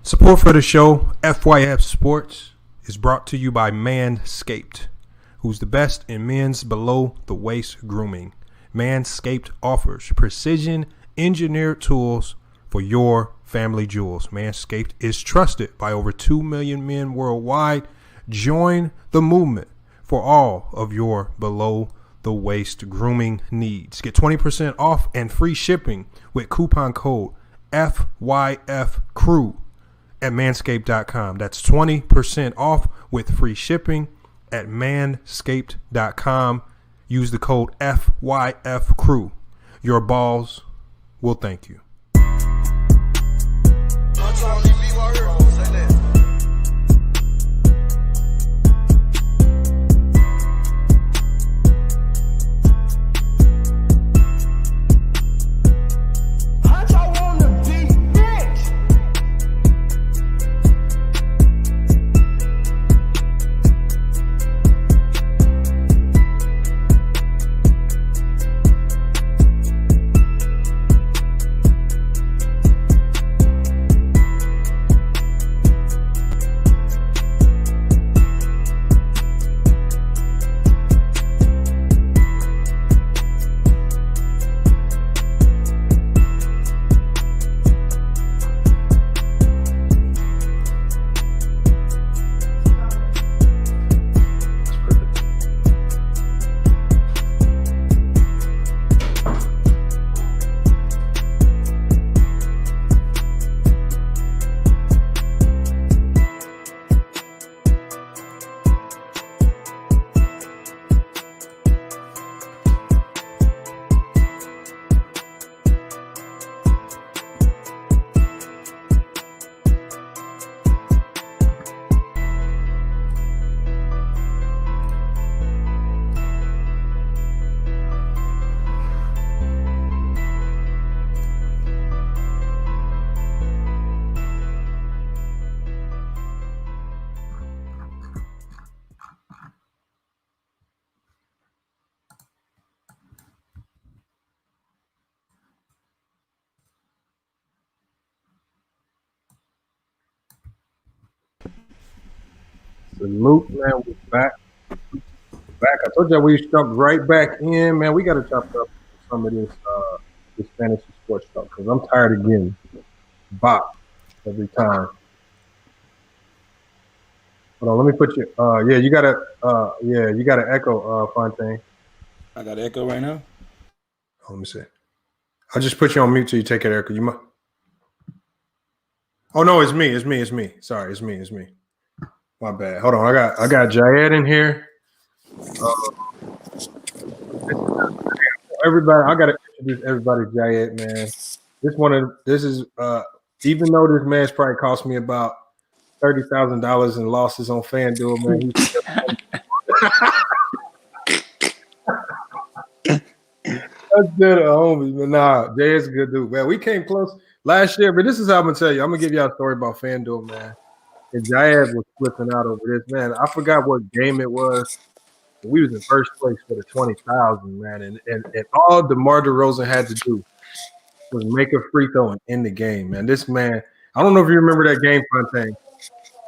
Support for the show, FYF Sports, is brought to you by Manscaped, who's the best in men's below-the-waist grooming. Manscaped offers precision-engineered tools for your family jewels. Manscaped is trusted by over 2 million men worldwide. Join the movement for all of your below-the-waist grooming needs. Get 20% off and free shipping with coupon code FYFCREW at manscaped.com. That's 20% off with free shipping at manscaped.com. Use the code FYFCREW. Your balls will thank you. Salute, man. We're back. I told you we jumped right back in, man. We got to chop up some of this fantasy sports stuff because I'm tired of getting bopped every time. Hold on, let me put you. You got to echo, Fontaine. I got echo right now. Oh, let me see. I'll just put you on mute till you take it, Erica. You might. Oh no, it's me. Sorry, it's me. My bad. Hold on. I got Jayed in here. Everybody, I gotta introduce everybody to Jayed, man. This is even though this man's probably cost me about $30,000 in losses on FanDuel, man. That's good, homie. But nah, Jayed's a good dude, man. We came close last year, but this is how I'm gonna tell you. I'm gonna give y'all a story about FanDuel, man. And Jayed was flipping out over this, man. I forgot what game it was. We was in first place for the 20,000, man. And all DeMar DeRozan had to do was make a free throw and end the game, man. This man, I don't know if you remember that game, Fontaine,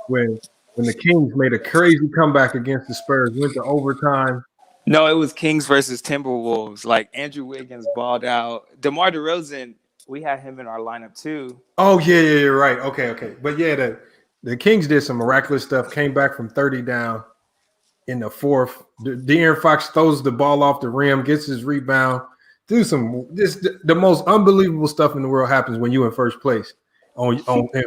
when the Kings made a crazy comeback against the Spurs, went to overtime. No, it was Kings versus Timberwolves. Like Andrew Wiggins balled out. DeMar DeRozan, we had him in our lineup too. Oh yeah, you're right. Okay. But yeah, the Kings did some miraculous stuff, came back from 30 down in the fourth. De'Aaron Fox throws the ball off the rim, gets his rebound. The most unbelievable stuff in the world happens when you in first place on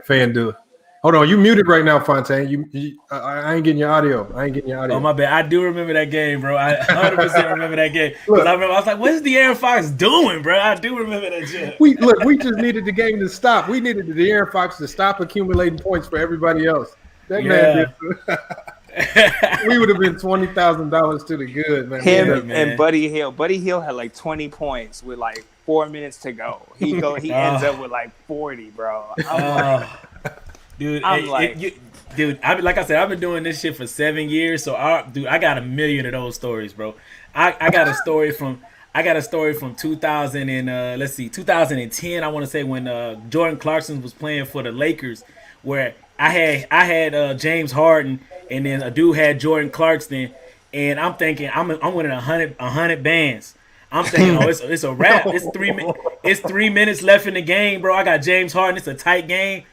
FanDuel. Hold on, you muted right now, Fontaine. I ain't getting your audio. Oh, my bad. I do remember that game, bro. I 100% remember that game. Look, I was like, what is De'Aaron Fox doing, bro? I do remember that shit. We just needed the game to stop. We needed the De'Aaron Fox to stop accumulating points for everybody else. That man did. We would have been $20,000 to the good, man. And Buddy Hield. Buddy Hield had like 20 points with like 4 minutes to go. He ends up with like 40, bro. Dude, like I said, I've been doing this shit for 7 years. So I got a million of those stories, bro. I got a story from I got a story from 2000 and 2010. I want to say when Jordan Clarkson was playing for the Lakers, where I had James Harden, and then a dude had Jordan Clarkson, and I'm thinking I'm winning 100 bands. I'm thinking, oh, it's a wrap. It's 3 minutes left in the game, bro. I got James Harden. It's a tight game.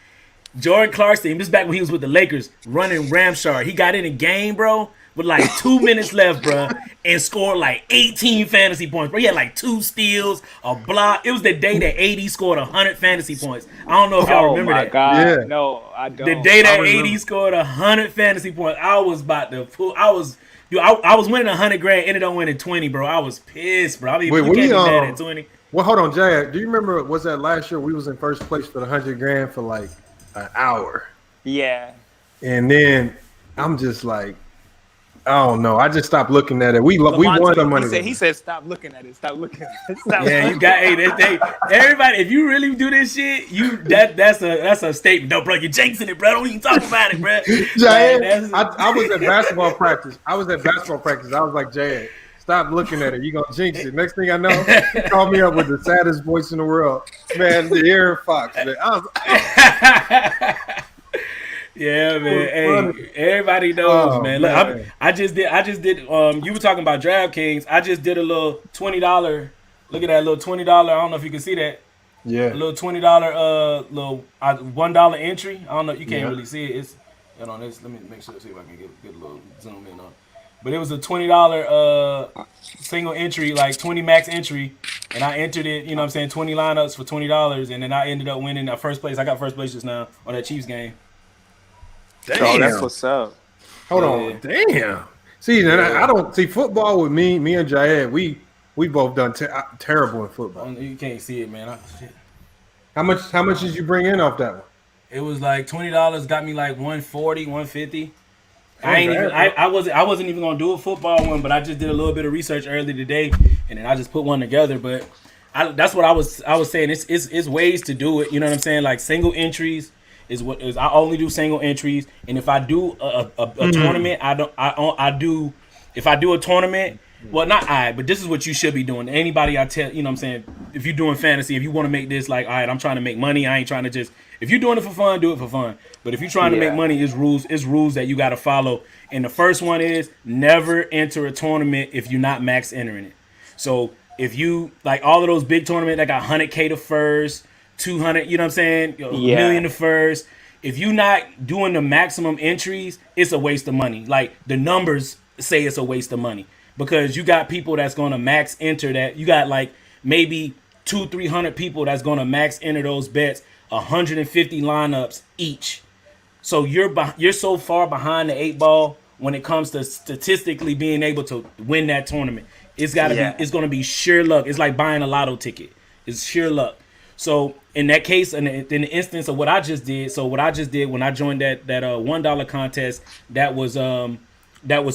Jordan Clarkson, this is back when he was with the Lakers, running Ramshard. He got in the game, bro, with like 2 minutes left, bro, and scored like 18 fantasy points, bro. He had like 2 steals, a block. It was the day that AD scored 100 fantasy points. I don't know if y'all remember that. Oh, my God. Yeah. No, I don't. The day that AD scored 100 fantasy points, I was about to pull. I was winning 100 grand, ended up winning 20, bro. I was pissed, bro. I mean, you can't be mad at 20. Well, hold on, Jay. Do you remember, was that last year we was in first place for the 100 grand for like an hour? Yeah. And then I'm just like, I don't know. I just stopped looking at it. We won the money. He said, stop looking at it. Stop looking at it. Yeah, you got everybody. If you really do this shit, that's a statement. No, bro, you're jinxing it, bro. Don't even talk about it, bro. Jay, I was at basketball practice. I was like, Jay, stop looking at it. You gonna jinx it. Next thing I know, he called me up with the saddest voice in the world, man. The Aaron Fox, man. Yeah, man. Hey, everybody knows, man. Look, man. I just did. You were talking about DraftKings. I just did a little $20. Look at that little $20. I don't know if you can see that. Yeah. A little $20, little $1 entry. I don't know. You can't really see it. It's on this. Let me make sure see if I can get a little zoom in on it. But it was a $20 single entry, like 20 max entry, and I entered it. You know what I'm saying? 20 lineups for $20, and then I ended up winning first place. I got first place just now on that Chiefs game. Damn. Oh, that's what's up. Hold on. Damn. See, I don't see football with me and Jayed. We both done terrible in football. You can't see it, man. Shit. How much did you bring in off that one? It was like $20. Got me like 140, 150. I wasn't even gonna do a football one, but I just did a little bit of research earlier today, and then I just put one together. But that's what I was saying. It's ways to do it. You know what I'm saying? Like single entries is I only do single entries, and if I do a tournament, if I do a tournament. Well, not but this is what you should be doing. Anybody I tell, you know what I'm saying, if you're doing fantasy, if you want to make this like, all right, I'm trying to make money. I ain't trying to just, if you're doing it for fun, do it for fun. But if you're trying to make money, it's rules that you got to follow. And the first one is never enter a tournament if you're not max entering it. So if you, like all of those big tournaments that got 100K to first, 200, you know what I'm saying, a million to first. If you're not doing the maximum entries, it's a waste of money. Like the numbers say it's a waste of money. Because you got people that's going to max enter that. You got like maybe 200-300 people that's going to max enter those bets, 150 lineups each. So you're so far behind the 8 ball when it comes to statistically being able to win that tournament. It's got to be. It's going to be sheer luck. It's like buying a lotto ticket. It's sheer luck. So in that case, in the instance of what I just did, when I joined that $1 contest, that was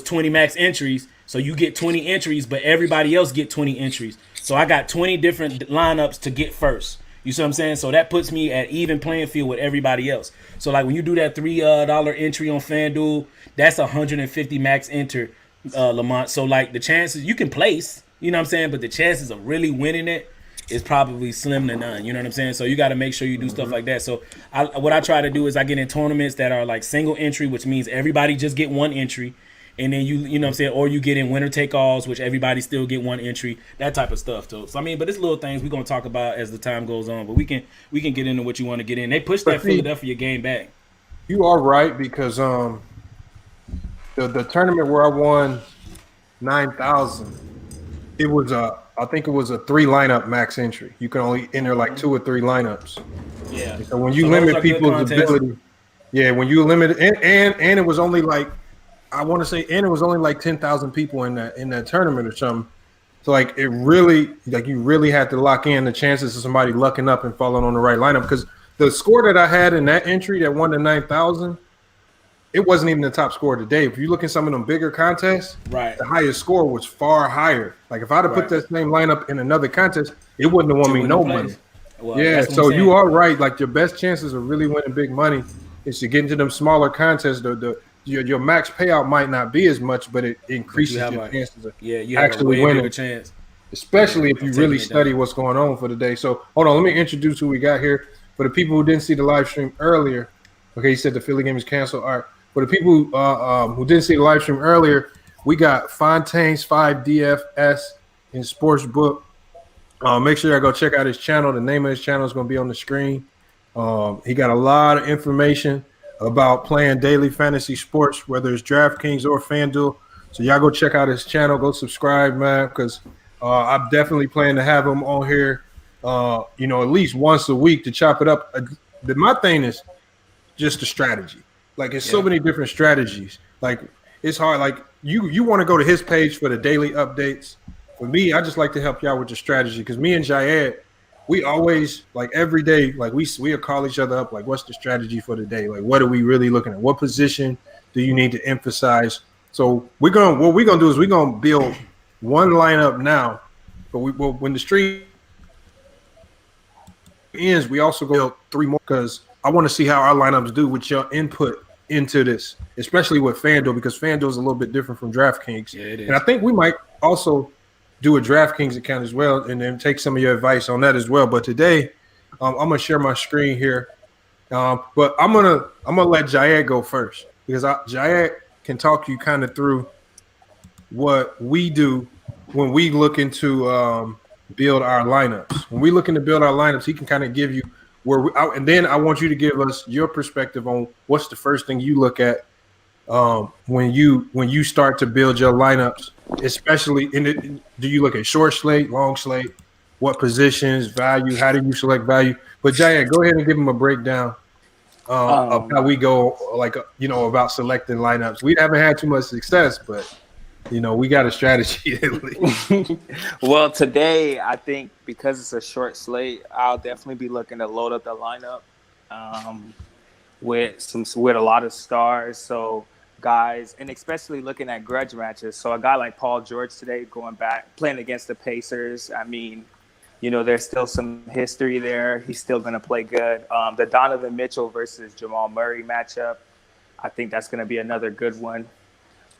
20 max entries. So you get 20 entries, but everybody else get 20 entries. So I got 20 different lineups to get first. You see what I'm saying? So that puts me at even playing field with everybody else. So like when you do that $3 entry on FanDuel, that's 150 max enter, Lamont. So like the chances you can place, you know what I'm saying, but the chances of really winning it is probably slim to none. You know what I'm saying? So you got to make sure you do stuff like that. So what I try to do is I get in tournaments that are like single entry, which means everybody just get one entry. And then you know what I'm saying, or you get in winner take alls, which everybody still get one entry, that type of stuff too. So I mean, but it's little things we're gonna talk about as the time goes on. But we can get into what you want to get in. They pushed that Philadelphia game back. You are right, because the tournament where I won 9,000, it was I think it was a 3 lineup max entry. You can only enter like 2 or 3 lineups. Yeah. So when you limit people's ability, when you limit and it was only like, I want to say, and it was only like 10,000 people in that tournament or something. So like it really, like you really had to lock in the chances of somebody lucking up and falling on the right lineup, because the score that I had in that entry that won the 9,000, it wasn't even the top score today. If you look at some of them bigger contests, right, the highest score was far higher. Like if I'd have put that same lineup in another contest, it wouldn't have won me no money. Well, so you are right. Like your best chances of really winning big money is to get into them smaller contests. Your max payout might not be as much, but it increases your chances of you have actually a way winning. bigger chance. especially if you really study what's going on for the day. So hold on, let me introduce who we got here. For the people who didn't see the live stream earlier, okay, you said the Philly game is canceled. All right. For the people who didn't see the live stream earlier, we got Fontaines 5 DFS in Sportsbook. Make sure y'all go check out his channel. The name of his channel is going to be on the screen. He got a lot of information about playing daily fantasy sports, whether it's DraftKings or FanDuel. So y'all go check out his channel. Go subscribe, man, because I'm definitely planning to have him on here, at least once a week to chop it up. My thing is just the strategy. Like, it's so many different strategies. Like, it's hard. Like, you want to go to his page for the daily updates. For me, I just like to help y'all with the strategy because me and Jayed, we always, like, every day, like, we'll call each other up, like, what's the strategy for the day? Like, what are we really looking at? What position do you need to emphasize? So what we're gonna do is we're gonna build one lineup now, but when the stream ends, we also go build 3 more because I want to see how our lineups do with your input into this, especially with FanDuel, because FanDuel is a little bit different from DraftKings. Yeah, it is. And I think we might also do a DraftKings account as well, and then take some of your advice on that as well. But today, I'm gonna share my screen here, but I'm gonna let Jayed go first because Jayed can talk you kind of through what we do when we look into build our lineups. When we looking to build our lineups, he can kind of give you and then I want you to give us your perspective on what's the first thing you look at when you start to build your lineups, especially do you look at short slate, long slate, what positions, value, how do you select value? But Jayed, go ahead and give him a breakdown of how we go, like, about selecting lineups. We haven't had too much success, but we got a strategy at least. Well, today I think because it's a short slate, I'll definitely be looking to load up the lineup with a lot of stars. So guys, and especially looking at grudge matches. So a guy like Paul George today playing against the Pacers. I mean, there's still some history there. He's still going to play good. The Donovan Mitchell versus Jamal Murray matchup, I think that's going to be another good one.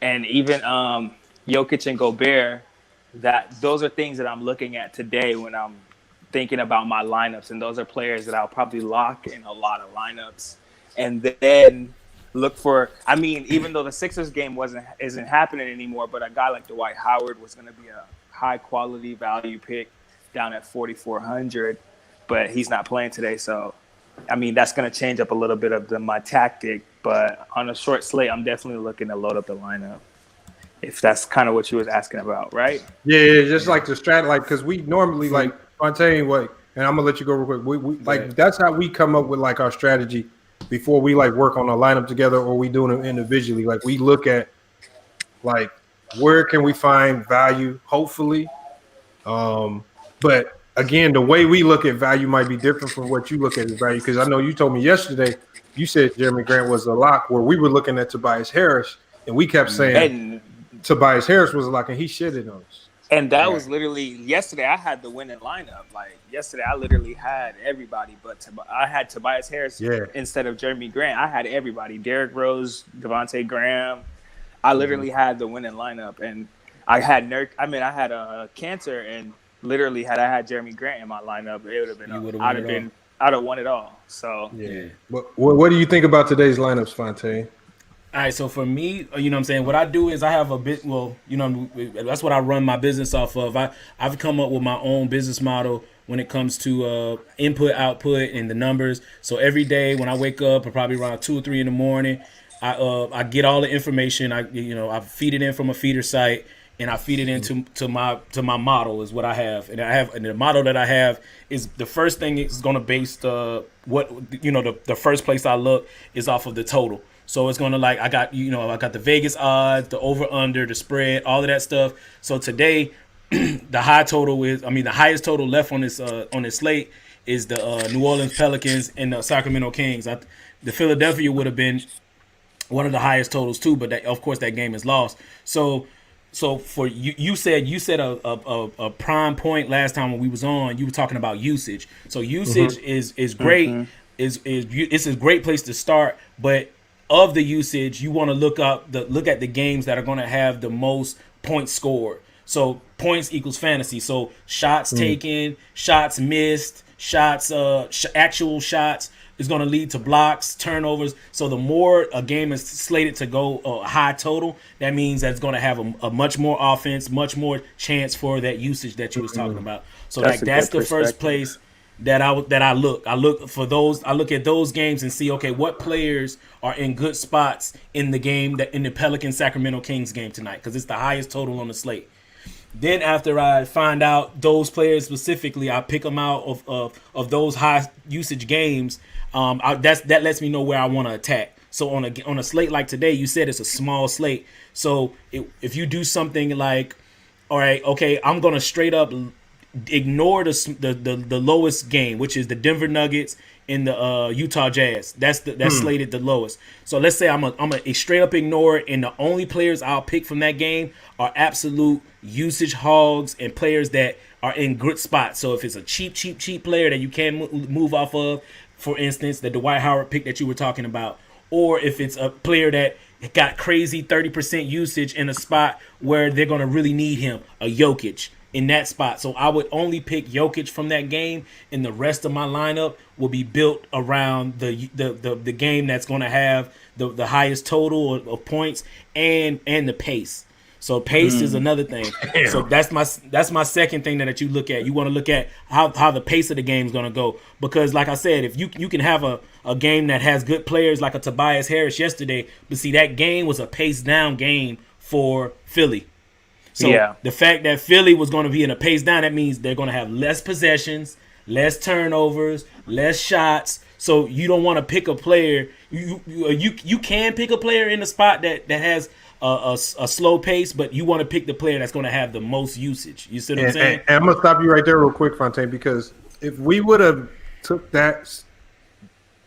And even Jokic and Gobert, those are things that I'm looking at today when I'm thinking about my lineups. And those are players that I'll probably lock in a lot of lineups. And then look for, even though the Sixers game isn't happening anymore, but a guy like Dwight Howard was going to be a high quality value pick down at 4,400, but he's not playing today. So, that's going to change up a little bit of my tactic, but on a short slate, I'm definitely looking to load up the lineup. If that's kind of what you was asking about, right? Yeah, just like the strat, like, because we normally like Fontaine, and I'm gonna let you go real quick. We that's how we come up with like our strategy before we like work on a lineup together or we doing it individually. Like, we look at like where can we find value, hopefully. But again, the way we look at value might be different from what you look at as value. Because I know you told me yesterday, you said Jeremy Grant was a lock, where we were looking at Tobias Harris, and we kept saying Tobias Harris was a lock, and he shitted on us. And that was literally yesterday. I had the winning lineup. Like, yesterday, I literally had everybody, but I had Tobias Harris instead of Jeremy Grant. I had everybody: Derrick Rose, Devontae Graham. I literally had the winning lineup, and I had a Cantor, and literally had I had Jeremy Grant in my lineup, it would have been I'd have won it all. So yeah. What do you think about today's lineups, Fontaine? All right, so for me, what I'm saying, what I do is I have a bit, that's what I run my business off of. I've come up with my own business model when it comes to input, output, and the numbers. So every day when I wake up, probably around 2 or 3 in the morning, I get all the information. I feed it in from a feeder site, and I feed it into my model is what I have. And the model that I have is the first thing is going to base the first place I look is off of the total. So it's gonna I got the Vegas odds, the over under, the spread, all of that stuff. So today, the highest total left on this slate is the New Orleans Pelicans and the Sacramento Kings. The Philadelphia would have been one of the highest totals too, but of course that game is lost. So for you said a prime point last time when we was on. You were talking about usage. So usage is great. Mm-hmm. It's a great place to start, but of the usage, you want to look at the games that are going to have the most points scored. So points equals fantasy. So shots taken, shots missed, shots, actual shots is going to lead to blocks, turnovers. So the more a game is slated to go high total, that means that's going to have a much more offense, much more chance for that usage that you was talking about. So that's the first place that I look. I look for those. I look at those games and see, okay, what players are in good spots in the game, that in the Pelicans Sacramento Kings game tonight, because it's the highest total on the slate. Then after I find out those players specifically, I pick them out of those high usage games. That lets me know where I want to attack. So on a slate like today, you said it's a small slate. So if you do something like, all right, okay, I'm gonna straight up ignore the lowest game, which is the Denver Nuggets and the Utah Jazz. That's slated the lowest. So let's say I'm a straight up ignore it, and the only players I'll pick from that game are absolute usage hogs and players that are in good spots. So if it's a cheap player that you can't move off of, for instance, the Dwight Howard pick that you were talking about, or if it's a player that got crazy 30% usage in a spot where they're going to really need him, a Jokic in that spot. So I would only pick Jokic from that game, and the rest of my lineup will be built around the game that's going to have the highest total of points and the pace. So pace is another thing. Damn. So that's my second thing that you look at. You want to look at how the pace of the game is going to go, because like I said, if you can have a game that has good players like a Tobias Harris yesterday, but see, that game was a pace down game for Philly. So the fact that Philly was going to be in a pace down, that means they're going to have less possessions, less turnovers, less shots. So you don't want to pick a player. You can pick a player in the spot that has a slow pace, but you want to pick the player that's going to have the most usage. You see what I'm saying? And I'm going to stop you right there real quick, Fontaine, because if we would have took that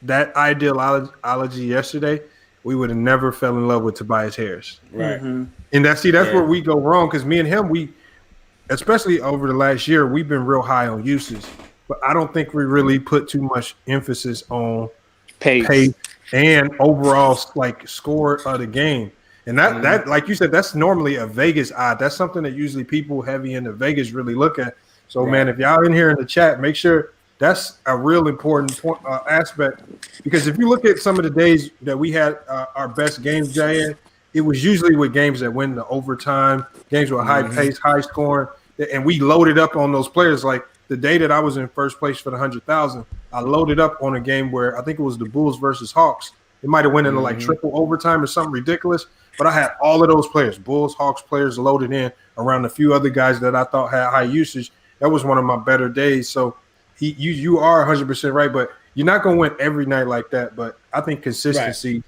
ideology yesterday, we would have never fell in love with Tobias Harris. Right. Mm-hmm. And that's where we go wrong, because me and him, especially over the last year, we've been real high on usage, but I don't think we really put too much emphasis on pace and overall like score of the game. And that like you said, that's normally a Vegas odd. That's something that usually people heavy into Vegas really look at. So man, if y'all in here in the chat, make sure that's a real important aspect, because if you look at some of the days that we had our best games, Jay, it was usually with games that win the overtime, games with high pace, high scoring, and we loaded up on those players. Like the day that I was in first place for the 100,000, I loaded up on a game where I think it was the Bulls versus Hawks. It might have went into like triple overtime or something ridiculous, but I had all of those players, Bulls, Hawks players, loaded in around a few other guys that I thought had high usage. That was one of my better days. So you are 100% right, but you're not going to win every night like that. But I think consistency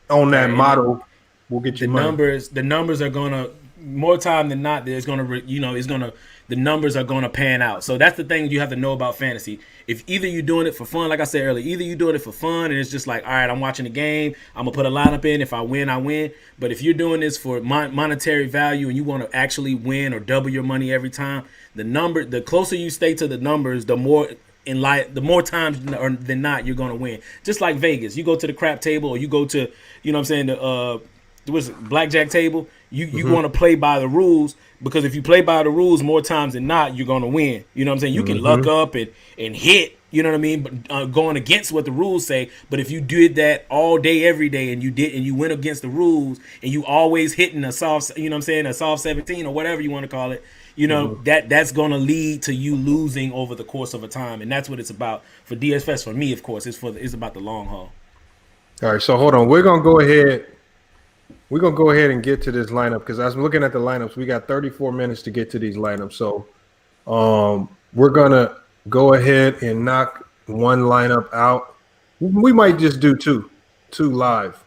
on that model will get you money. The numbers are going to, more time than not, there's going to, the numbers are going to pan out. So that's the thing you have to know about fantasy. If either you're doing it for fun, like I said earlier, either you're doing it for fun and it's just like, all right, I'm watching the game, I'm going to put a lineup in. If I win, I win. But if you're doing this for monetary value and you want to actually win or double your money every time, the closer you stay to the numbers, the more times than not you're going to win. Just like Vegas. You go to the crap table, or you go to, you know what I'm saying, the blackjack table, you want to play by the rules, because if you play by the rules more times than not, you're going to win. You know what I'm saying? You can luck up and hit, you know what I mean, but going against what the rules say. But if you did that all day, every day, and you went against the rules, and you always hitting a soft, you know what I'm saying, a soft 17 or whatever you want to call it, you know, that's going to lead to you losing over the course of a time. And that's what it's about. For DFS, for me, of course, it's about the long haul. All right, so hold on. We're going to go ahead and get to this lineup, because I was looking at the lineups. We got 34 minutes to get to these lineups. So we're going to go ahead and knock one lineup out. We might just do two live.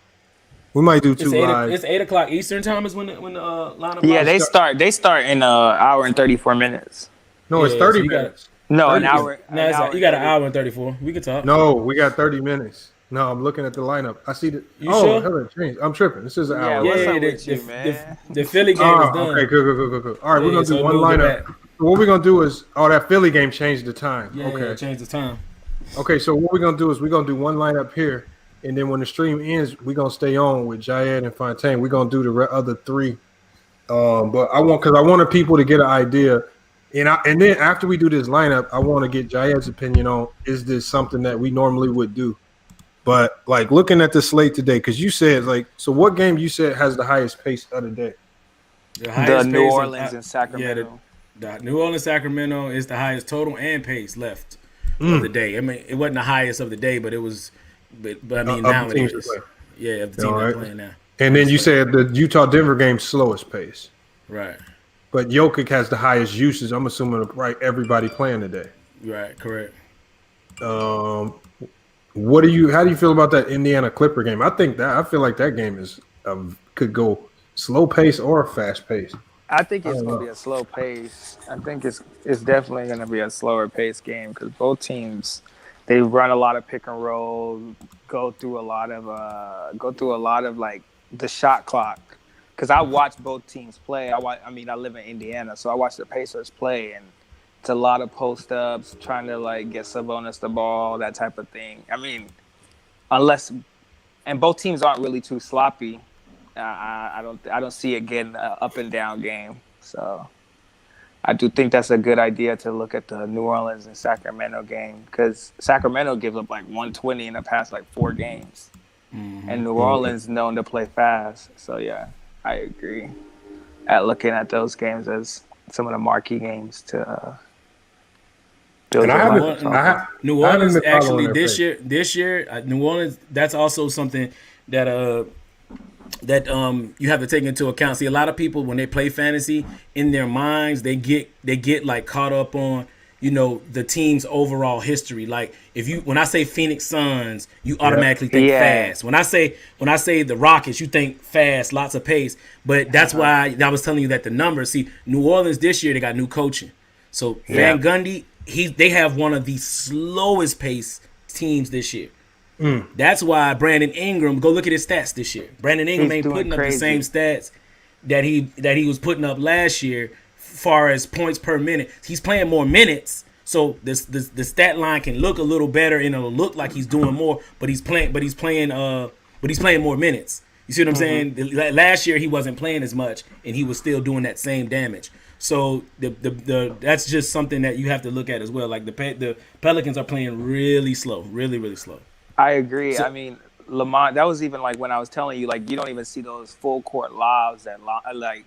We might do two live. It's 8 o'clock Eastern time is when the lineup. Yeah, they start in an hour and 34 minutes. No, it's 30 minutes. An hour. No, you got an hour and 34. We can talk. No, we got 30 minutes. No, I'm looking at the lineup. I see the. Sure? Hell, it changed. I'm tripping. This is an hour. What's up with you, man? The Philly game is done. Okay, good. All right, we're gonna do one lineup. So what we're gonna do is, that Philly game changed the time. Yeah, changed the time. Okay, so what we're gonna do is we're gonna do one lineup here, and then when the stream ends, we're gonna stay on with Jayed and Fontaine. We're gonna do the other three But I wanted people to get an idea, and then after we do this lineup, I want to get Jair's opinion on, is this something that we normally would do? But like looking at the slate today, because you said so what game you said has the highest pace of the day? The New Orleans and Sacramento. The New Orleans Sacramento is the highest total and pace left of the day. I mean, it wasn't the highest of the day, but it was. But I mean, now it is. Yeah, if the team are playing now. And then you said the Utah-Denver game's slowest pace. Right. But Jokic has the highest usage. I'm assuming everybody playing today. Right, correct. How do you feel about that Indiana Clipper game? I feel like that game is could go slow pace or fast pace. I think it's going to be a slow pace. I think it's definitely going to be a slower pace game because both teams, they run a lot of pick and roll, go through a lot of like the shot clock. Because I watch both teams play. I live in Indiana, so I watch the Pacers play, and it's a lot of post ups, trying to like get Sabonis the ball, that type of thing. I mean, and both teams aren't really too sloppy. I don't see it getting an up and down game. So I do think that's a good idea to look at the New Orleans and Sacramento game because Sacramento gives up like 120 in the past like 4 games. And New Orleans known to play fast. So, yeah, I agree at looking at those games as some of the marquee games to build. New Orleans actually this year, New Orleans, that's also something that you have to take into account. See, a lot of people when they play fantasy, in their minds they get like caught up on the team's overall history. Like when I say Phoenix Suns, you automatically think fast. When I say the Rockets, you think fast, lots of pace. But that's why I was telling you that the numbers. See, New Orleans this year they got new coaching. So Van Gundy, they have one of the slowest pace teams this year. That's why Brandon Ingram, go look at his stats this year. Brandon Ingram ain't putting up the same stats that he was putting up last year, far as points per minute. He's playing more minutes, so the stat line can look a little better and it'll look like he's doing more, but he's playing more minutes. You see what I'm saying? Last year he wasn't playing as much and he was still doing that same damage. So that's just something that you have to look at as well. Like the Pelicans are playing really slow, really, really slow. I agree. I mean, Lamont, that was even like when I was telling you, like, you don't even see those full court lobs that like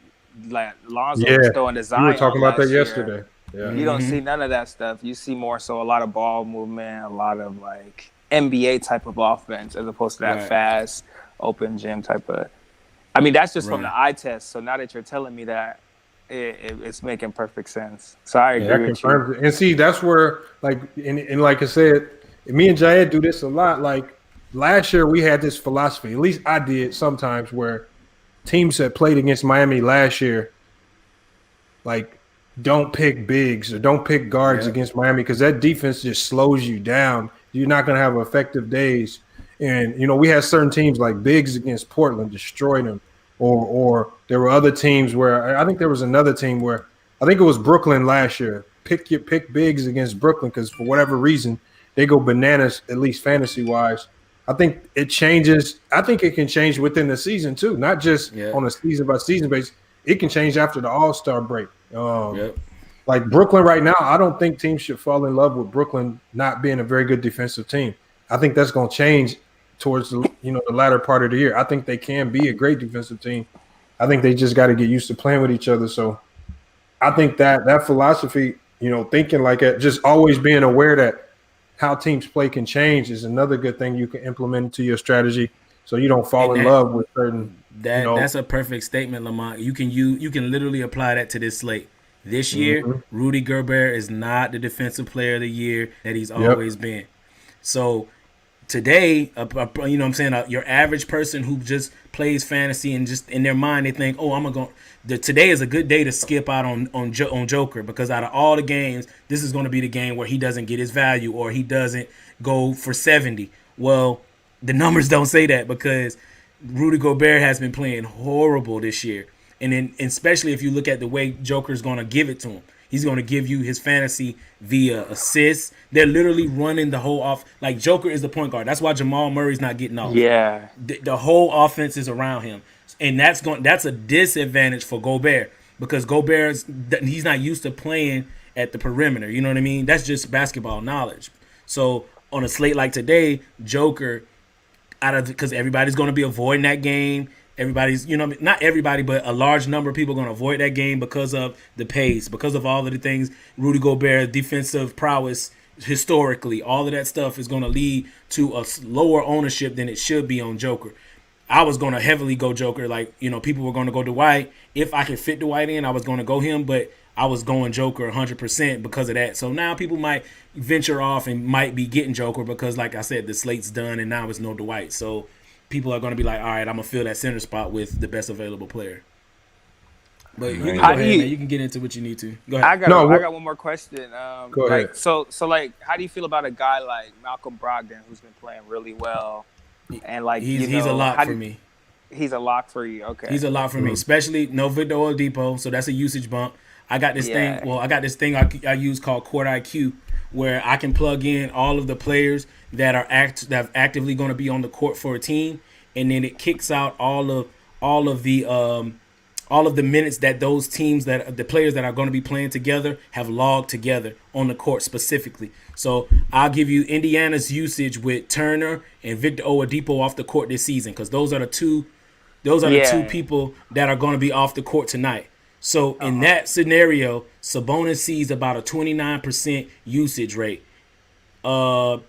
Lonzo was throwing to Zion. We were talking about that yesterday. Yeah. You don't see none of that stuff. You see more so a lot of ball movement, a lot of like NBA type of offense as opposed to that fast, open gym type of. I mean, that's just from the eye test. So now that you're telling me that, it's making perfect sense. So I agree with you. And see, that's where and like I said, me and Jair do this a lot. Like last year, we had this philosophy. At least I did sometimes, where teams that played against Miami last year, like, don't pick bigs or don't pick guards against Miami because that defense just slows you down. You're not going to have effective days. And we had certain teams like bigs against Portland destroyed them, or there were other teams where I think there was another team where I think it was Brooklyn last year. Pick bigs against Brooklyn because for whatever reason they go bananas, at least fantasy-wise. I think it changes. I think it can change within the season, too, not just on a season-by-season basis. It can change after the All-Star break. Like Brooklyn right now, I don't think teams should fall in love with Brooklyn not being a very good defensive team. I think that's going to change towards the latter part of the year. I think they can be a great defensive team. I think they just got to get used to playing with each other. So I think that philosophy, thinking like that, just always being aware that how teams play can change is another good thing you can implement into your strategy, so you don't fall in love with certain. That's a perfect statement, Lamont. You can literally apply that to this slate. This year, Rudy Gobert is not the defensive player of the year that he's always been. So today, you know what I'm saying, your average person who just plays fantasy and just in their mind they think, oh, today is a good day to skip out on Joker, because out of all the games, this is going to be the game where he doesn't get his value or he doesn't go for 70. Well, the numbers don't say that because Rudy Gobert has been playing horrible this year. And then especially if you look at the way Joker's going to give it to him. He's going to give you his fantasy via assists. They're literally running the whole off. Like, Joker is the point guard. That's why Jamal Murray's not getting off. Yeah. The whole offense is around him. and that's a disadvantage for Gobert because he's not used to playing at the perimeter. You know what I mean? That's just basketball knowledge. So on a slate like today, Joker because everybody's going to be avoiding that game. Everybody's, not everybody, but a large number of people are going to avoid that game because of the pace, because of all of the things. Rudy Gobert, defensive prowess, historically, all of that stuff is going to lead to a lower ownership than it should be on Joker. I was going to heavily go Joker. Like, people were going to go Dwight. If I could fit Dwight in, I was going to go him, but I was going Joker 100% because of that. So now people might venture off and might be getting Joker because, like I said, the slate's done and now it's no Dwight. So people are going to be like, all right, I'm going to fill that center spot with the best available player. But you can go ahead, man. You can get into what you need to. Go ahead. I got one more question. Go ahead. So how do you feel about a guy like Malcolm Brogdon who's been playing really well? And he's a lock for me. He's a lock for you. Okay. He's a lock for me, especially no Victor Oladipo, so that's a usage bump. I got this thing. Well, I got this thing I use called Court IQ, where I can plug in all of the players that are actively going to be on the court for a team, and then it kicks out all of the minutes that those teams the players that are going to be playing together have logged together on the court specifically. So I'll give you Indiana's usage with Turner and Victor Oladipo off the court this season because those are the two people that are going to be off the court tonight. So in that scenario, Sabonis sees about a 29% usage rate. Brogdon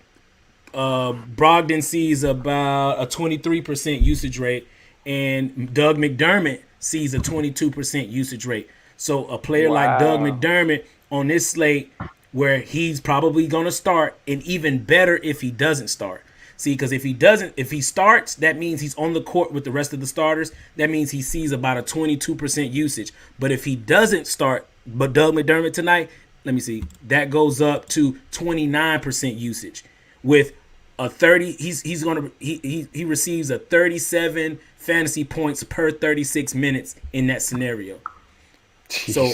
sees about a 23% usage rate, and Doug McDermott sees a 22% usage rate. So a player like Doug McDermott on this slate, where he's probably going to start, and even better if he doesn't start. See, because if he starts, that means he's on the court with the rest of the starters. That means he sees about a 22% usage. But if he doesn't start, but Doug McDermott tonight, let me see, that goes up to 29% usage with a 30. He receives a 37 fantasy points per 36 minutes in that scenario. Jeez. So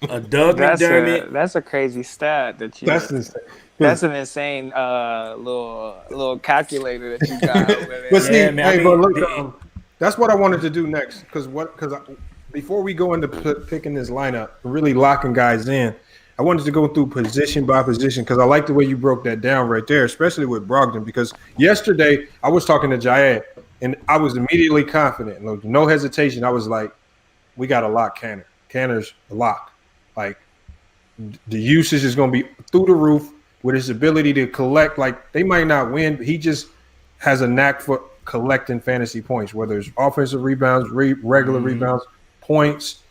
a Doug McDermott. That's a crazy stat that you. That's insane. That's an insane little calculator that you got over there. But see, look, that's what I wanted to do next because before we go into picking this lineup, really locking guys in, I wanted to go through position by position because I like the way you broke that down right there, especially with Brogdon. Because yesterday I was talking to Jayed and I was immediately confident, no hesitation. I was like, "We got to lock Canner. Canner's a lock. Like the usage is going to be through the roof." With his ability to collect, like they might not win, but he just has a knack for collecting fantasy points, whether it's offensive rebounds, regular rebounds, points.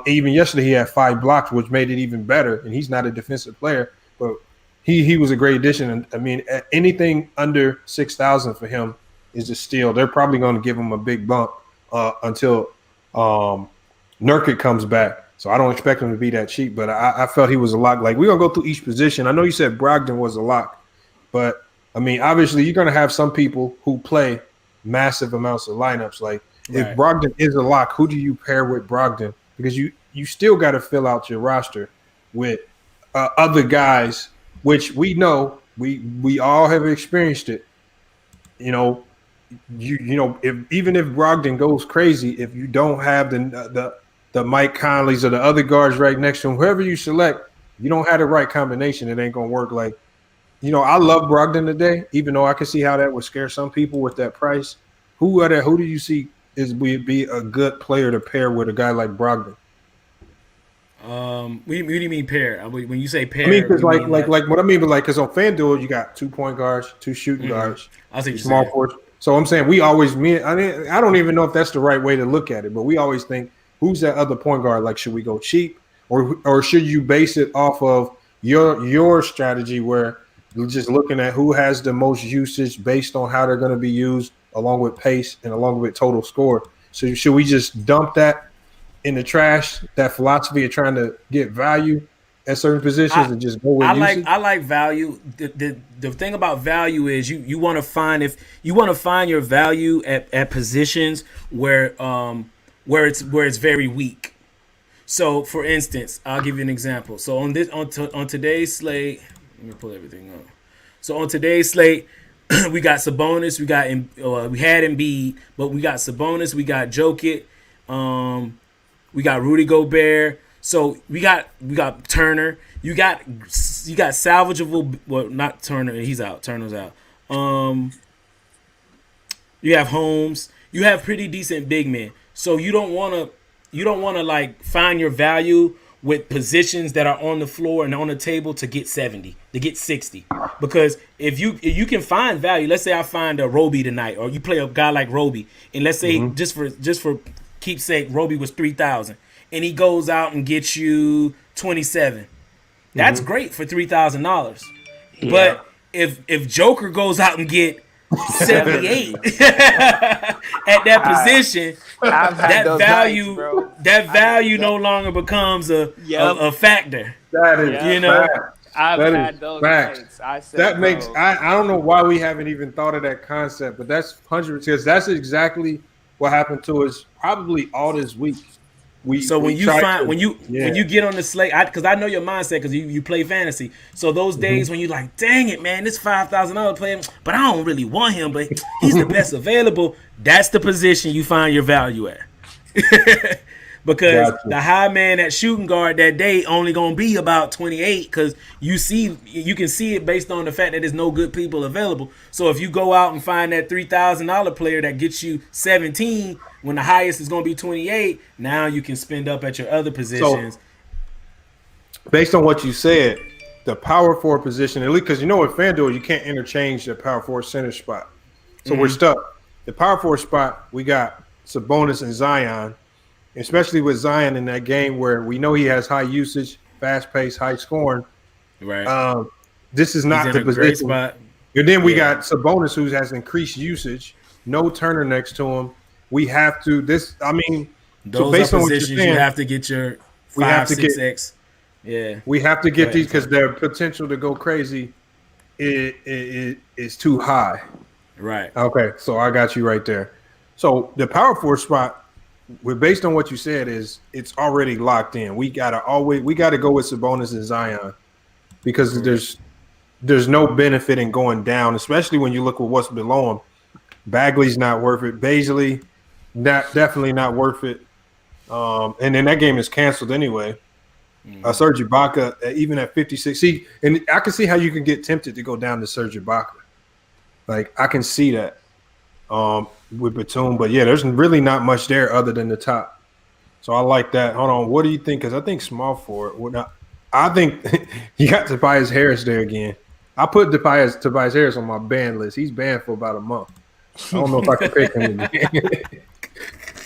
Even yesterday he had 5 blocks, which made it even better. And he's not a defensive player, but he was a great addition. And I mean, anything under 6,000 for him is a steal. They're probably going to give him a big bump until Nurkic comes back. So I don't expect him to be that cheap, but I felt he was a lock. Like, we're going to go through each position. I know you said Brogdon was a lock, but, I mean, obviously you're going to have some people who play massive amounts of lineups. Like, if Brogdon is a lock, who do you pair with Brogdon? Because you still got to fill out your roster with other guys, which we know we all have experienced it. If even if Brogdon goes crazy, if you don't have the Mike Conleys or the other guards right next to him, whoever you select, you don't have the right combination, it ain't going to work. Like, I love Brogdon today, even though I can see how that would scare some people with that price. Who do you see would be a good player to pair with a guy like Brogdon? What do you mean pair? When you say pair, I mean, because like what I mean, but like, because on FanDuel you got 2 point guards, 2 shooting guards, I see small forwards. So I'm saying I don't even know if that's the right way to look at it, but we always think, who's that other point guard? Like, should we go cheap, or should you base it off of your strategy where you're just looking at who has the most usage based on how they're going to be used, along with pace and along with total score? So should we just dump that in the trash, that philosophy of trying to get value at certain positions, and just go with usage? I like value. The thing about value is you want to find your value at positions where it's very weak. So, for instance, I'll give you an example. So on today's slate, let me pull everything up. So on today's slate, we got Sabonis, we had Embiid, but we got Sabonis, we got Jokic, we got Rudy Gobert. So we got Turner. You got salvageable. Well, not Turner. He's out. Turner's out. You have Holmes. You have pretty decent big men. So you don't want to like find your value with positions that are on the floor and on the table to get 70, to get 60. Because if you can find value, let's say I find a Roby tonight, or you play a guy like Roby, and let's say just for keepsake, Roby was 3,000, and he goes out and gets you 27. That's great for $3,000. Yeah. But if Joker goes out and get 78 at that position, that value no longer becomes a factor. That is fact. I've had those nights. I don't know why we haven't even thought of that concept, but that's 100%, because that's exactly what happened to us probably all this week. When you get on the slate, because I know your mindset, because you play fantasy. So those days when you're like, dang it, man, this $5,000 player, but I don't really want him, but he's the best available. That's the position you find your value at. Because the high man at shooting guard that day only gonna be about 28, because you can see it based on the fact that there's no good people available. So if you go out and find that $3,000 player that gets you 17, when the highest is gonna be 28, now you can spend up at your other positions. So, based on what you said, the power forward position, at least because with FanDuel you can't interchange the power forward center spot, so we're stuck. The power forward spot, we got Sabonis and Zion. Especially with Zion in that game where we know he has high usage, fast pace, high scoring. Right. This is not the position. And then we got Sabonis, who has increased usage. No Turner next to him. We have to. Those so based are on positions what you're saying, you have to get your 5-6x. Yeah. We have to get these because their potential to go crazy is too high. Right. Okay, so I got you right there. So the power forward spot, based on what you said, it's already locked in. We gotta go with Sabonis and Zion, because there's no benefit in going down, especially when you look at what's below him. Bagley's not worth it. Baisley, definitely not worth it. And then that game is canceled anyway. Serge Ibaka, even at 56. See, and I can see how you can get tempted to go down to Serge Ibaka. Like, I can see that. With Batum, but there's really not much there other than the top. So I like that. Hold on, what do you think? Because I think small forward. I think you got Tobias Harris there again. I put Tobias Harris on my ban list. He's banned for about a month. I don't know if I can pick him again.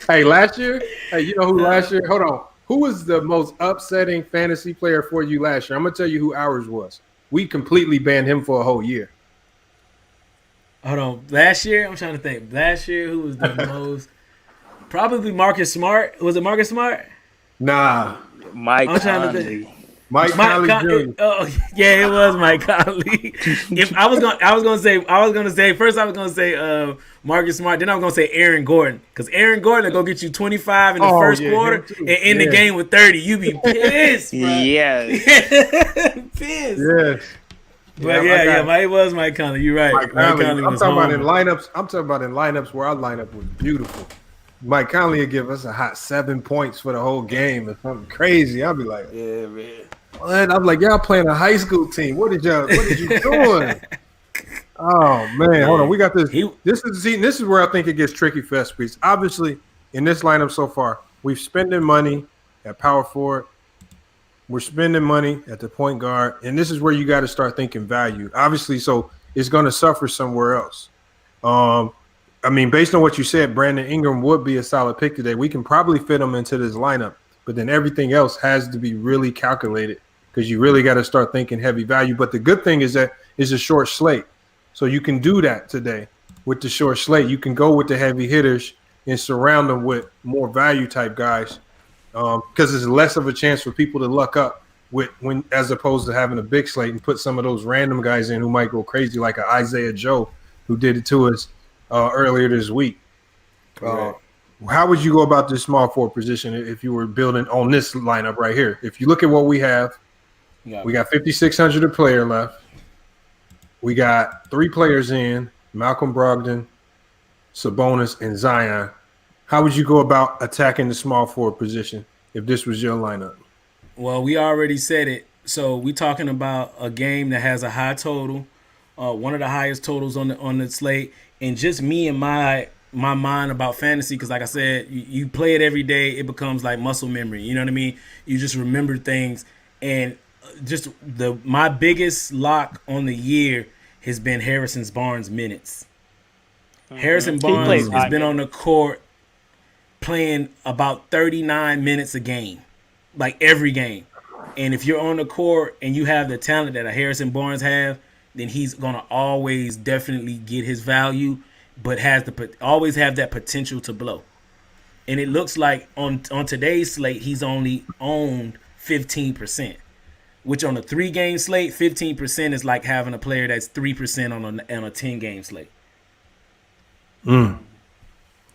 Hey, last year? Hey, you know who last year? Hold on. Who was the most upsetting fantasy player for you last year? I'm going to tell you who ours was. We completely banned him for a whole year. Hold on. Last year, I'm trying to think. Last year, who was the most? Probably Marcus Smart. Was it Marcus Smart? Nah. Mike Conley. Mike Conley Jr. Oh yeah, it was Mike Conley. I was gonna say Marcus Smart. Then I was gonna say Aaron Gordon, because Aaron Gordon will go get you 25 in the first quarter and end the game with 30. You be pissed, bro. Yes. Pissed. Yes. But it was Mike Conley. You're right. Mike Conley. I'm talking about in lineups where our lineup was beautiful. Mike Conley would give us a hot 7 points for the whole game or something crazy. I'll be like, yeah, man. And I'm like, y'all playing a high school team. What are you doing? Oh man, hold on. We got this. This is where I think it gets tricky for us, because obviously in this lineup so far, we've spending money at power forward. We're spending money at the point guard, and this is where you got to start thinking value. Obviously, so it's going to suffer somewhere else. Based on what you said, Brandon Ingram would be a solid pick today. We can probably fit him into this lineup, but then everything else has to be really calculated, because you really got to start thinking heavy value. But the good thing is that it's a short slate, so you can do that today with the short slate. You can go with the heavy hitters and surround them with more value type guys. Because there's less of a chance for people to luck up as opposed to having a big slate and put some of those random guys in who might go crazy, like an Isaiah Joe, who did it to us earlier this week. How would you go about this small forward position if you were building on this lineup right here? If you look at what we have, we got 5,600 a player left. We got 3 players in. Malcolm Brogdon, Sabonis, and Zion, how would you go about attacking the small forward position if this was your lineup? Well, we already said it. So we talking about a game that has a high total, one of the highest totals on the slate, and just me and my mind about fantasy, because like I said, you play it every day, it becomes like muscle memory. You know what I mean? You just remember things, and just my biggest lock on the year has been Harrison Barnes minutes. Harrison Barnes has been on the court playing about 39 minutes a game, like every game. And if you're on the court and you have the talent that a Harrison Barnes have, then he's gonna always definitely get his value, but always have that potential to blow. And it looks like on today's slate he's only owned 15%, which on a 3-game slate, 15% is like having a player that's 3% on a 10-game slate.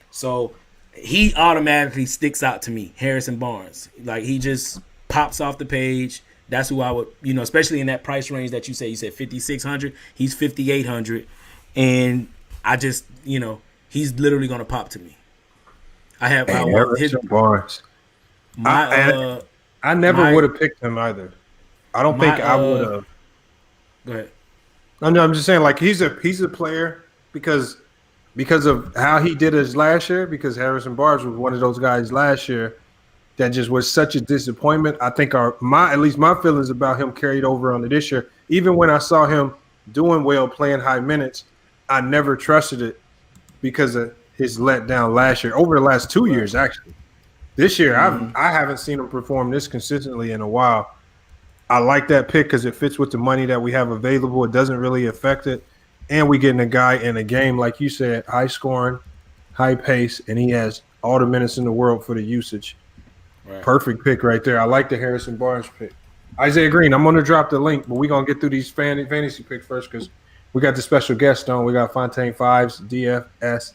So he automatically sticks out to me, Harrison Barnes. Like, he just pops off the page. That's who I would, especially in that price range that you said 5,600. He's 5,800, and I just, he's literally gonna pop to me. Harrison Barnes. I never would have picked him either. I don't think I would have. Go ahead. No, I'm just saying, like, he's a player because of how he did his last year. Because Harrison Barnes was one of those guys last year that just was such a disappointment. I think at least my feelings about him carried over onto this year. Even when I saw him doing well, playing high minutes, I never trusted it because of his letdown last year. Over the last 2 years, actually. This year, I haven't seen him perform this consistently in a while. I like that pick because it fits with the money that we have available. It doesn't really affect it. And we getting a guy in a game, like you said, high scoring, high pace, and he has all the minutes in the world for the usage. Right. Perfect pick right there. I like the Harrison Barnes pick. Isaiah Green, I'm going to drop the link, but we're going to get through these fantasy picks first because we got the special guest on. We got Fontaines 5s, DFS,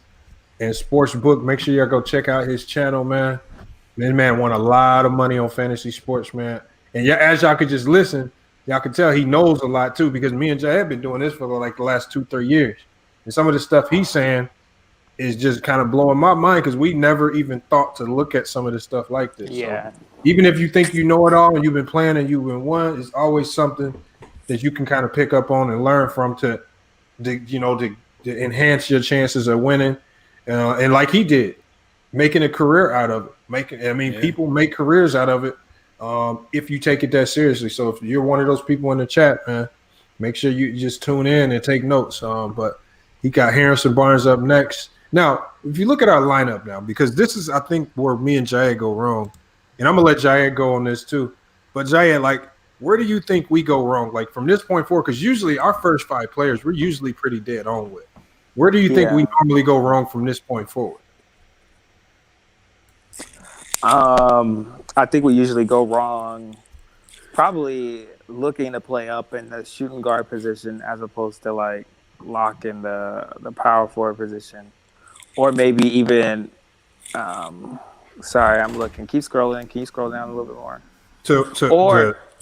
and Sportsbook. Make sure y'all go check out his channel, man. This man won a lot of money on fantasy sports, man. And as y'all could just listen, y'all can tell he knows a lot too, because me and Jay have been doing this for like the last 2-3 years. And some of the stuff he's saying is just kind of blowing my mind because we never even thought to look at some of the stuff like this. Yeah. So even if you think you know it all and you've been playing and you've been won, it's always something that you can kind of pick up on and learn from to enhance your chances of winning. And like he did, making a career out of it. People make careers out of it if you take it that seriously. So if you're one of those people in the chat, man, make sure you just tune in and take notes. But he got Harrison Barnes up next. Now, if you look at our lineup now, because this is, I think, where me and Jayed go wrong, and I'm going to let Jayed go on this too. But Jayed, like, where do you think we go wrong? Like, from this point forward, because usually our first 5 players, we're usually pretty dead on with. Where do you think we normally go wrong from this point forward? I think we usually go wrong probably looking to play up in the shooting guard position as opposed to, like, lock in the power forward position. Or maybe even sorry, I'm looking. Keep scrolling. Can you scroll down a little bit more?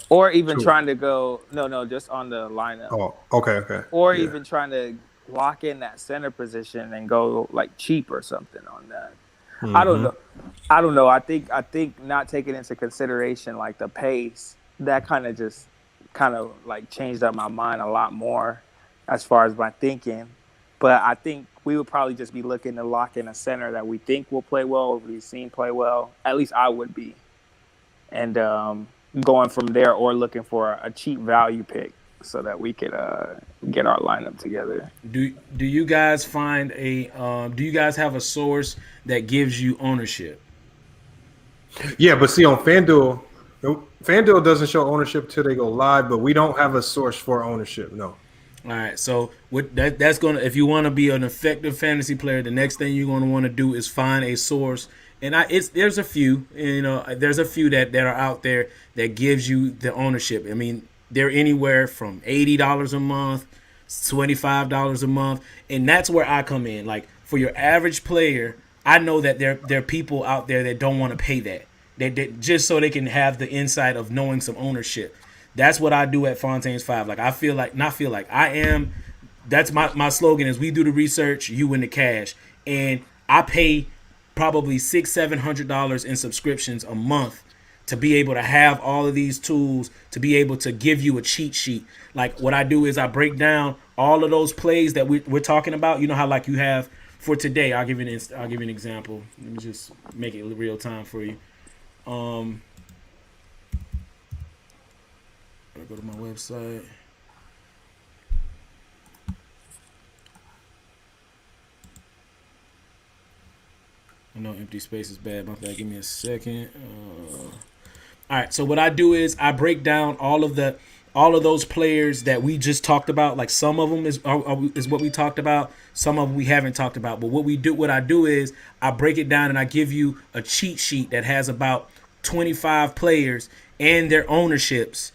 Or even trying to go just on the lineup. Oh, okay. Or even trying to lock in that center position and go like cheap or something on that. Mm-hmm. I don't know. I think not taking into consideration like the pace, that kind of like changed up my mind a lot more as far as my thinking. But I think we would probably just be looking to lock in a center that we think will play well, or we've seen play well. At least I would be. And going from there, or looking for a cheap value pick so that we could get our lineup together. Do you guys find do you guys have a source that gives you ownership? Yeah, but see, on FanDuel doesn't show ownership till they go live, but we don't have a source for ownership, no. All right, so that's gonna, if you want to be an effective fantasy player, the next thing you're gonna want to do is find a source. And there's a few, there's a few that are out there that gives you the ownership. I mean, they're anywhere from $80 a month, $25 a month, and that's where I come in. Like, for your average player, I know that there are people out there that don't want to pay that. They just so they can have the insight of knowing some ownership. That's what I do at Fontaines 5. Like, I am that's my slogan is we do the research, you win the cash. And I pay probably $600-700 in subscriptions a month to be able to have all of these tools, to be able to give you a cheat sheet. Like what I do is I break down all of those plays that we're talking about. You know how like you have for today. I'll give you an example. Let me just make it real time for you. I'll go to my website. I know empty space is bad. My bad. Give me a second. All right. So what I do is I break down all of those players that we just talked about. Like some of them is what we talked about. Some of them we haven't talked about. But what I do is I break it down and I give you a cheat sheet that has about 25 players and their ownerships.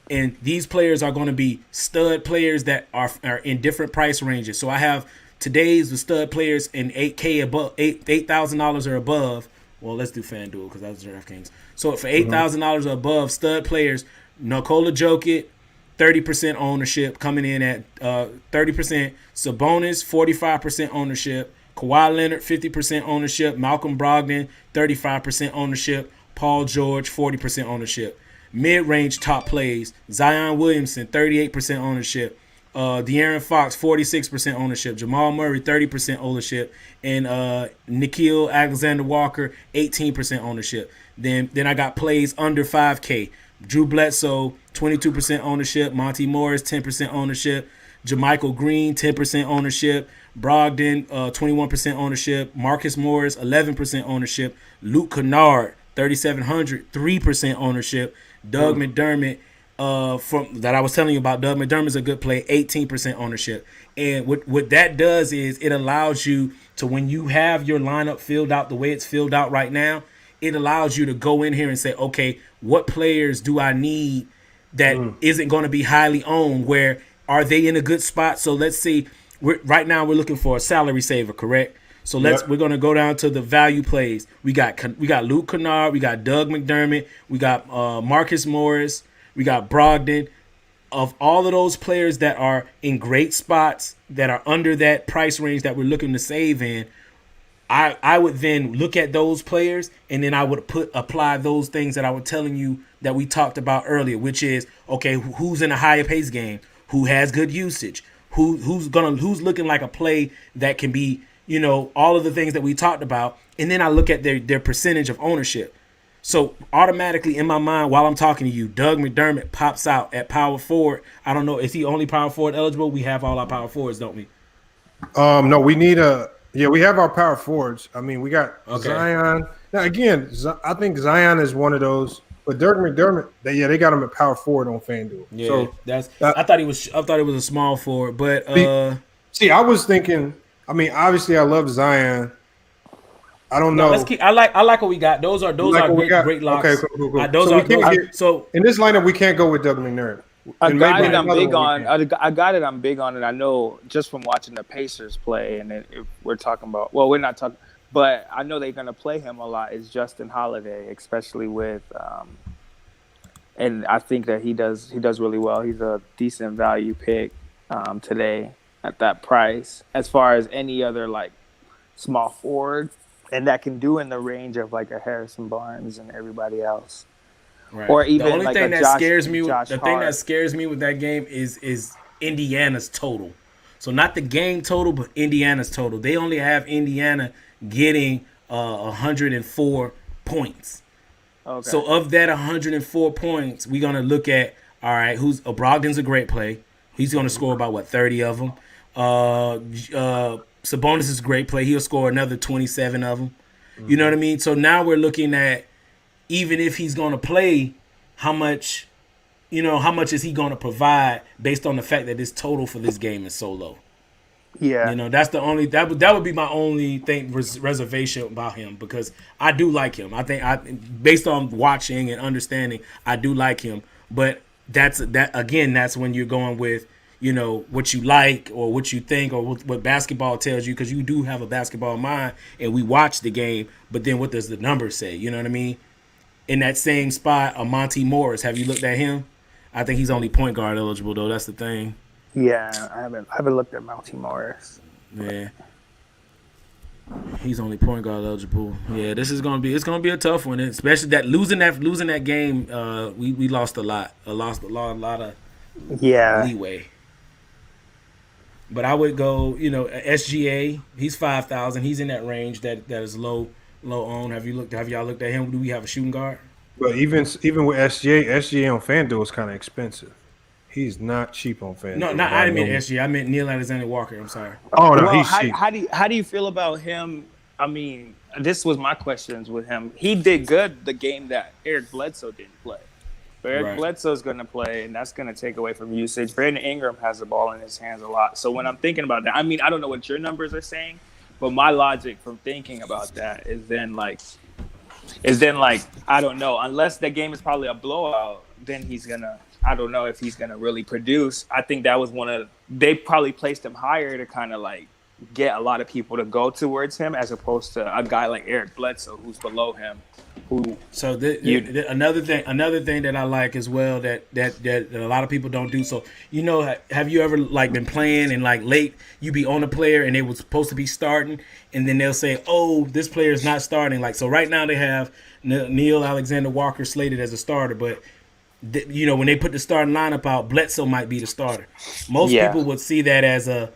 And these players are going to be stud players that are in different price ranges. So I have today's the stud players in $8K above $8,000 or above. Well, let's do FanDuel because that's DraftKings. So for $8,000 or above, stud players, Nikola Jokic, 30% ownership coming in at 30%. Sabonis, 45% ownership. Kawhi Leonard, 50% ownership. Malcolm Brogdon, 35% ownership. Paul George, 40% ownership. Mid-range top plays, Zion Williamson, 38% ownership. De'Aaron Fox, 46% ownership. Jamal Murray, 30% ownership. And Nickeil Alexander-Walker, 18% ownership. Then I got plays under 5K. Drew Bledsoe, 22% ownership. Monty Morris, 10% ownership. JaMychal Green, 10% ownership. Brogdon, 21% ownership. Marcus Morris, 11% ownership. Luke Kennard, 3,700, 3% ownership. Doug McDermott, from that I was telling you about. Doug McDermott's a good play, 18% ownership. And what that does is it allows you to, when you have your lineup filled out the way it's filled out right now, it allows you to go in here and say, okay, what players do I need that isn't going to be highly owned? Where are they in a good spot? So let's see. Right now we're looking for a salary saver, correct? So we're gonna go down to the value plays. We got Luke Kennard, we got Doug McDermott, we got Marcus Morris, we got Brogdon. Of all of those players that are in great spots that are under that price range that we're looking to save in, I would then look at those players and then I would apply those things that I was telling you that we talked about earlier, which is okay, who's in a higher pace game, who has good usage, who's looking like a play that can be, you know, all of the things that we talked about, and then I look at their percentage of ownership. So automatically in my mind while I'm talking to you, Doug McDermott pops out at power forward. I don't know, is he only power forward eligible? We have all our power forwards, don't we? No, we need we have our power forwards. I mean, we got Zion. Now again, I think Zion is one of those. But Doug McDermott, they got him at power forward on FanDuel. Yeah, so I thought it was a small forward, but see, I was thinking. I mean, obviously, I love Zion. I don't know. Let's keep. I like what we got. Those are great locks. Okay, cool. So in this lineup, we can't go with Doug McDermott. A guy that I'm big on. A guy that I'm big on, and I know just from watching the Pacers play, and then we're talking about. Well, we're not talking. But I know they're going to play him a lot is Justin Holiday, especially with and I think that he does really well. He's a decent value pick today at that price as far as any other like small forward, and that can do in the range of like a Harrison Barnes and everybody else. Right. Or even the only like thing that scares me with that game is Indiana's total. So not the game total, but Indiana's total. They only have Indiana getting 104 points. Okay. So of that 104 points, we're gonna look at Brogdon's a great play. He's gonna score about 30 of them. Sabonis is a great play. He'll score another 27 of them. Mm-hmm. You know what I mean? So now we're looking at even if he's gonna play, how much is he gonna provide based on the fact that his total for this game is so low. Yeah, you know that would be my only thing reservation about him because I do like him. I think based on watching and understanding, I do like him. But that's when you're going with what you like or what you think or what basketball tells you because you do have a basketball mind and we watch the game. But then what does the number say? You know what I mean? In that same spot, Monty Morris. Have you looked at him? I think he's only point guard eligible though. That's the thing. Yeah, I haven't looked at Monty Morris. Yeah. He's only point guard eligible. Yeah, this is gonna be a tough one, especially that losing that game. We lost a lot of Yeah, leeway. But I would go, SGA. He's 5,000. He's in that range that is low owned. Have y'all looked at him? Do we have a shooting guard? But even with SGA on FanDuel is kind of expensive. He's not cheap on FanDuel. No, I didn't mean SGA. I meant Neil Alexander Walker. I'm sorry. Oh no, well, he's cheap. how do you feel about him? I mean, this was my questions with him. He did good the game that Eric Bledsoe didn't play. But Eric Bledsoe's going to play, and that's going to take away from usage. Brandon Ingram has the ball in his hands a lot. So when I'm thinking about that, I mean, I don't know what your numbers are saying, but my logic from thinking about that is then like I don't know. Unless the game is probably a blowout, then I don't know if he's gonna really produce. I think that was they probably placed him higher to kind of like get a lot of people to go towards him as opposed to a guy like Eric Bledsoe who's below him. Another thing that I like as well that a lot of people don't do. So have you ever like been playing and like late you be on a player and they was supposed to be starting and then they'll say, oh, this player is not starting. Like, so right now they have Neil Alexander Walker slated as a starter, but when they put the starting lineup out, Bledsoe might be the starter. Most people would see that as a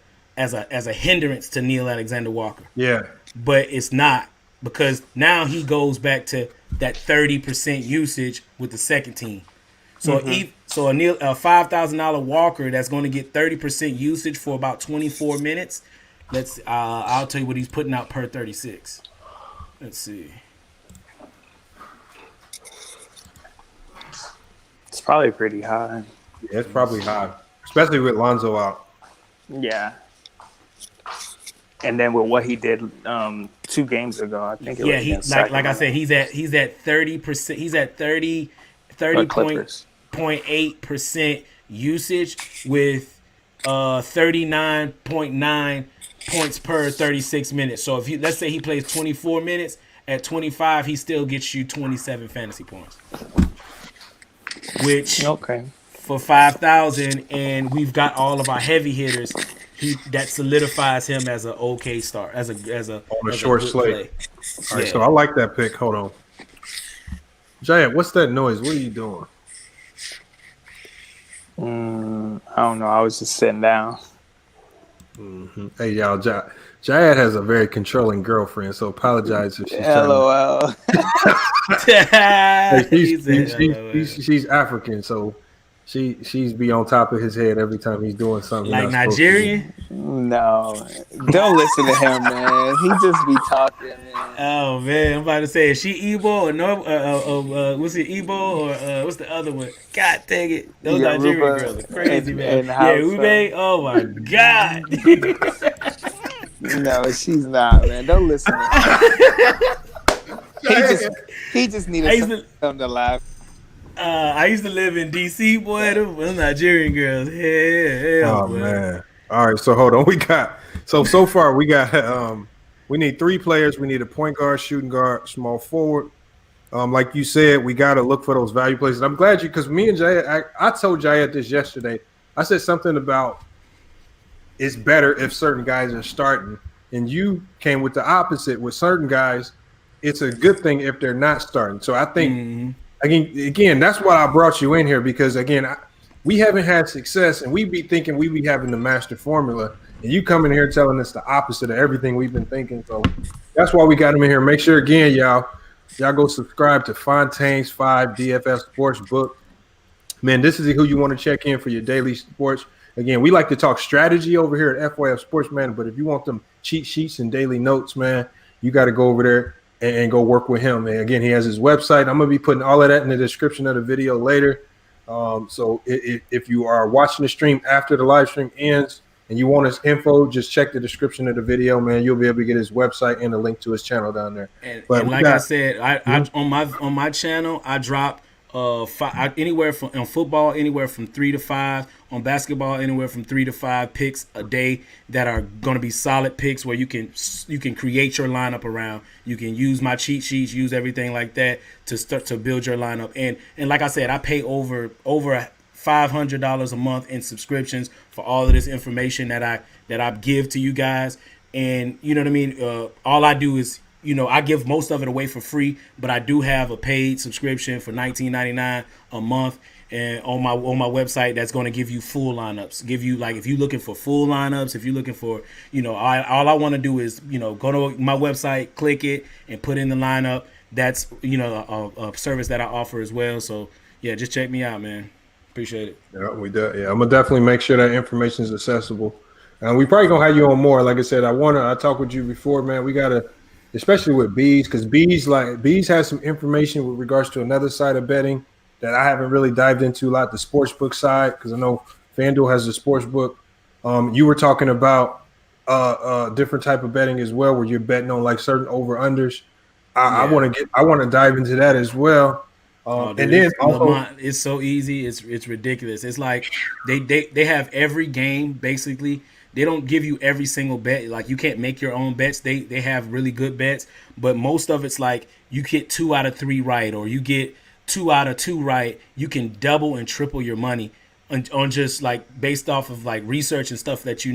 hindrance to Neil Alexander Walker. Yeah, but it's not, because now he goes back to that 30% usage with the second team. So a $5,000 Walker that's going to get 30% usage for about 24 minutes. I'll tell you what he's putting out per 36. Let's see. It's probably pretty high. Yeah, it's probably high, especially with Lonzo out. Yeah. And then with what he did 2 games ago, I think it was like I said, he's at 30%. He's at 30.8% usage with 39.9 points per 36 minutes. So if let's say he plays 24 minutes, at 25 he still gets you 27 fantasy points. Which for 5,000, and we've got all of our heavy hitters. That solidifies him as an okay start, as a on a short slate. All right, so I like that pick. Hold on, Jayat, what's that noise? What are you doing? I don't know. I was just sitting down. Mm-hmm. Hey, y'all, Jayat has a very controlling girlfriend, so apologize if she's LOL. She's African, so she's be on top of his head every time he's doing something. Like Nigerian? No, don't listen to him, man. He just be talking, man. Oh man, I'm about to say, is she Igbo or no? Was it Igbo or what's the other one? God dang it, those Nigerian girls are crazy, man. Ube. Oh my God. No, she's not, man. Don't listen to him. He just needed something to laugh. I used to live in DC, boy. Them Nigerian girls. Hell, boy. Man. All right, so hold on. So far we got we need 3 players. We need a point guard, shooting guard, small forward. Like you said, we got to look for those value plays. And I'm glad because me and Jay, I told Jayat this yesterday. I said something about it's better if certain guys are starting, and you came with the opposite. With certain guys, it's a good thing if they're not starting. So I think. Again, that's why I brought you in here because, again, we haven't had success and we be thinking we be having the master formula. And you come in here telling us the opposite of everything we've been thinking. So that's why we got him in here. Make sure, again, y'all go subscribe to Fontaines 5 DFS Sportsbook. Man, this is who you want to check in for your daily sports. Again, we like to talk strategy over here at FYF Sportsman, but if you want them cheat sheets and daily notes, man, you got to go over there and go work with him. And again, he has his website. I'm going to be putting all of that in the description of the video later. So if you are watching the stream after the live stream ends and you want his info, just check the description of the video, man. You'll be able to get his website and a link to his channel down there. And like I said, I on my channel, I drop anywhere from on football, anywhere from 3 to 5, on basketball, anywhere from 3 to 5 picks a day that are going to be solid picks where you can create your lineup around. You can use my cheat sheets, use everything like that to start to build your lineup. And like I said, I pay over $500 a month in subscriptions for all of this information that I give to you guys. And you know what I mean? All I do is, I give most of it away for free, but I do have a paid subscription for $19.99 a month, and on my website that's going to give you full lineups. Give you, like, if you're looking for full lineups, if you're looking for, all I want to do is, go to my website, click it, and put in the lineup. That's a service that I offer as well. So yeah, just check me out, man. Appreciate it. Yeah, I'm gonna definitely make sure that information is accessible. And we probably gonna have you on more. Like I said, I talked with you before, man. We gotta, especially with Bees, because Bees has some information with regards to another side of betting that I haven't really dived into a lot, the sportsbook side, because I know FanDuel has the sportsbook. You were talking about different type of betting as well, where you're betting on like certain over-unders. I want to dive into that as well. Dude, and then also, it's so easy. It's ridiculous. It's like they have every game basically. They don't give you every single bet. Like, you can't make your own bets. They have really good bets, but most of it's like you get 2 out of 3 right, or you get 2 out of 2 right. You can double and triple your money on just like based off of like research and stuff that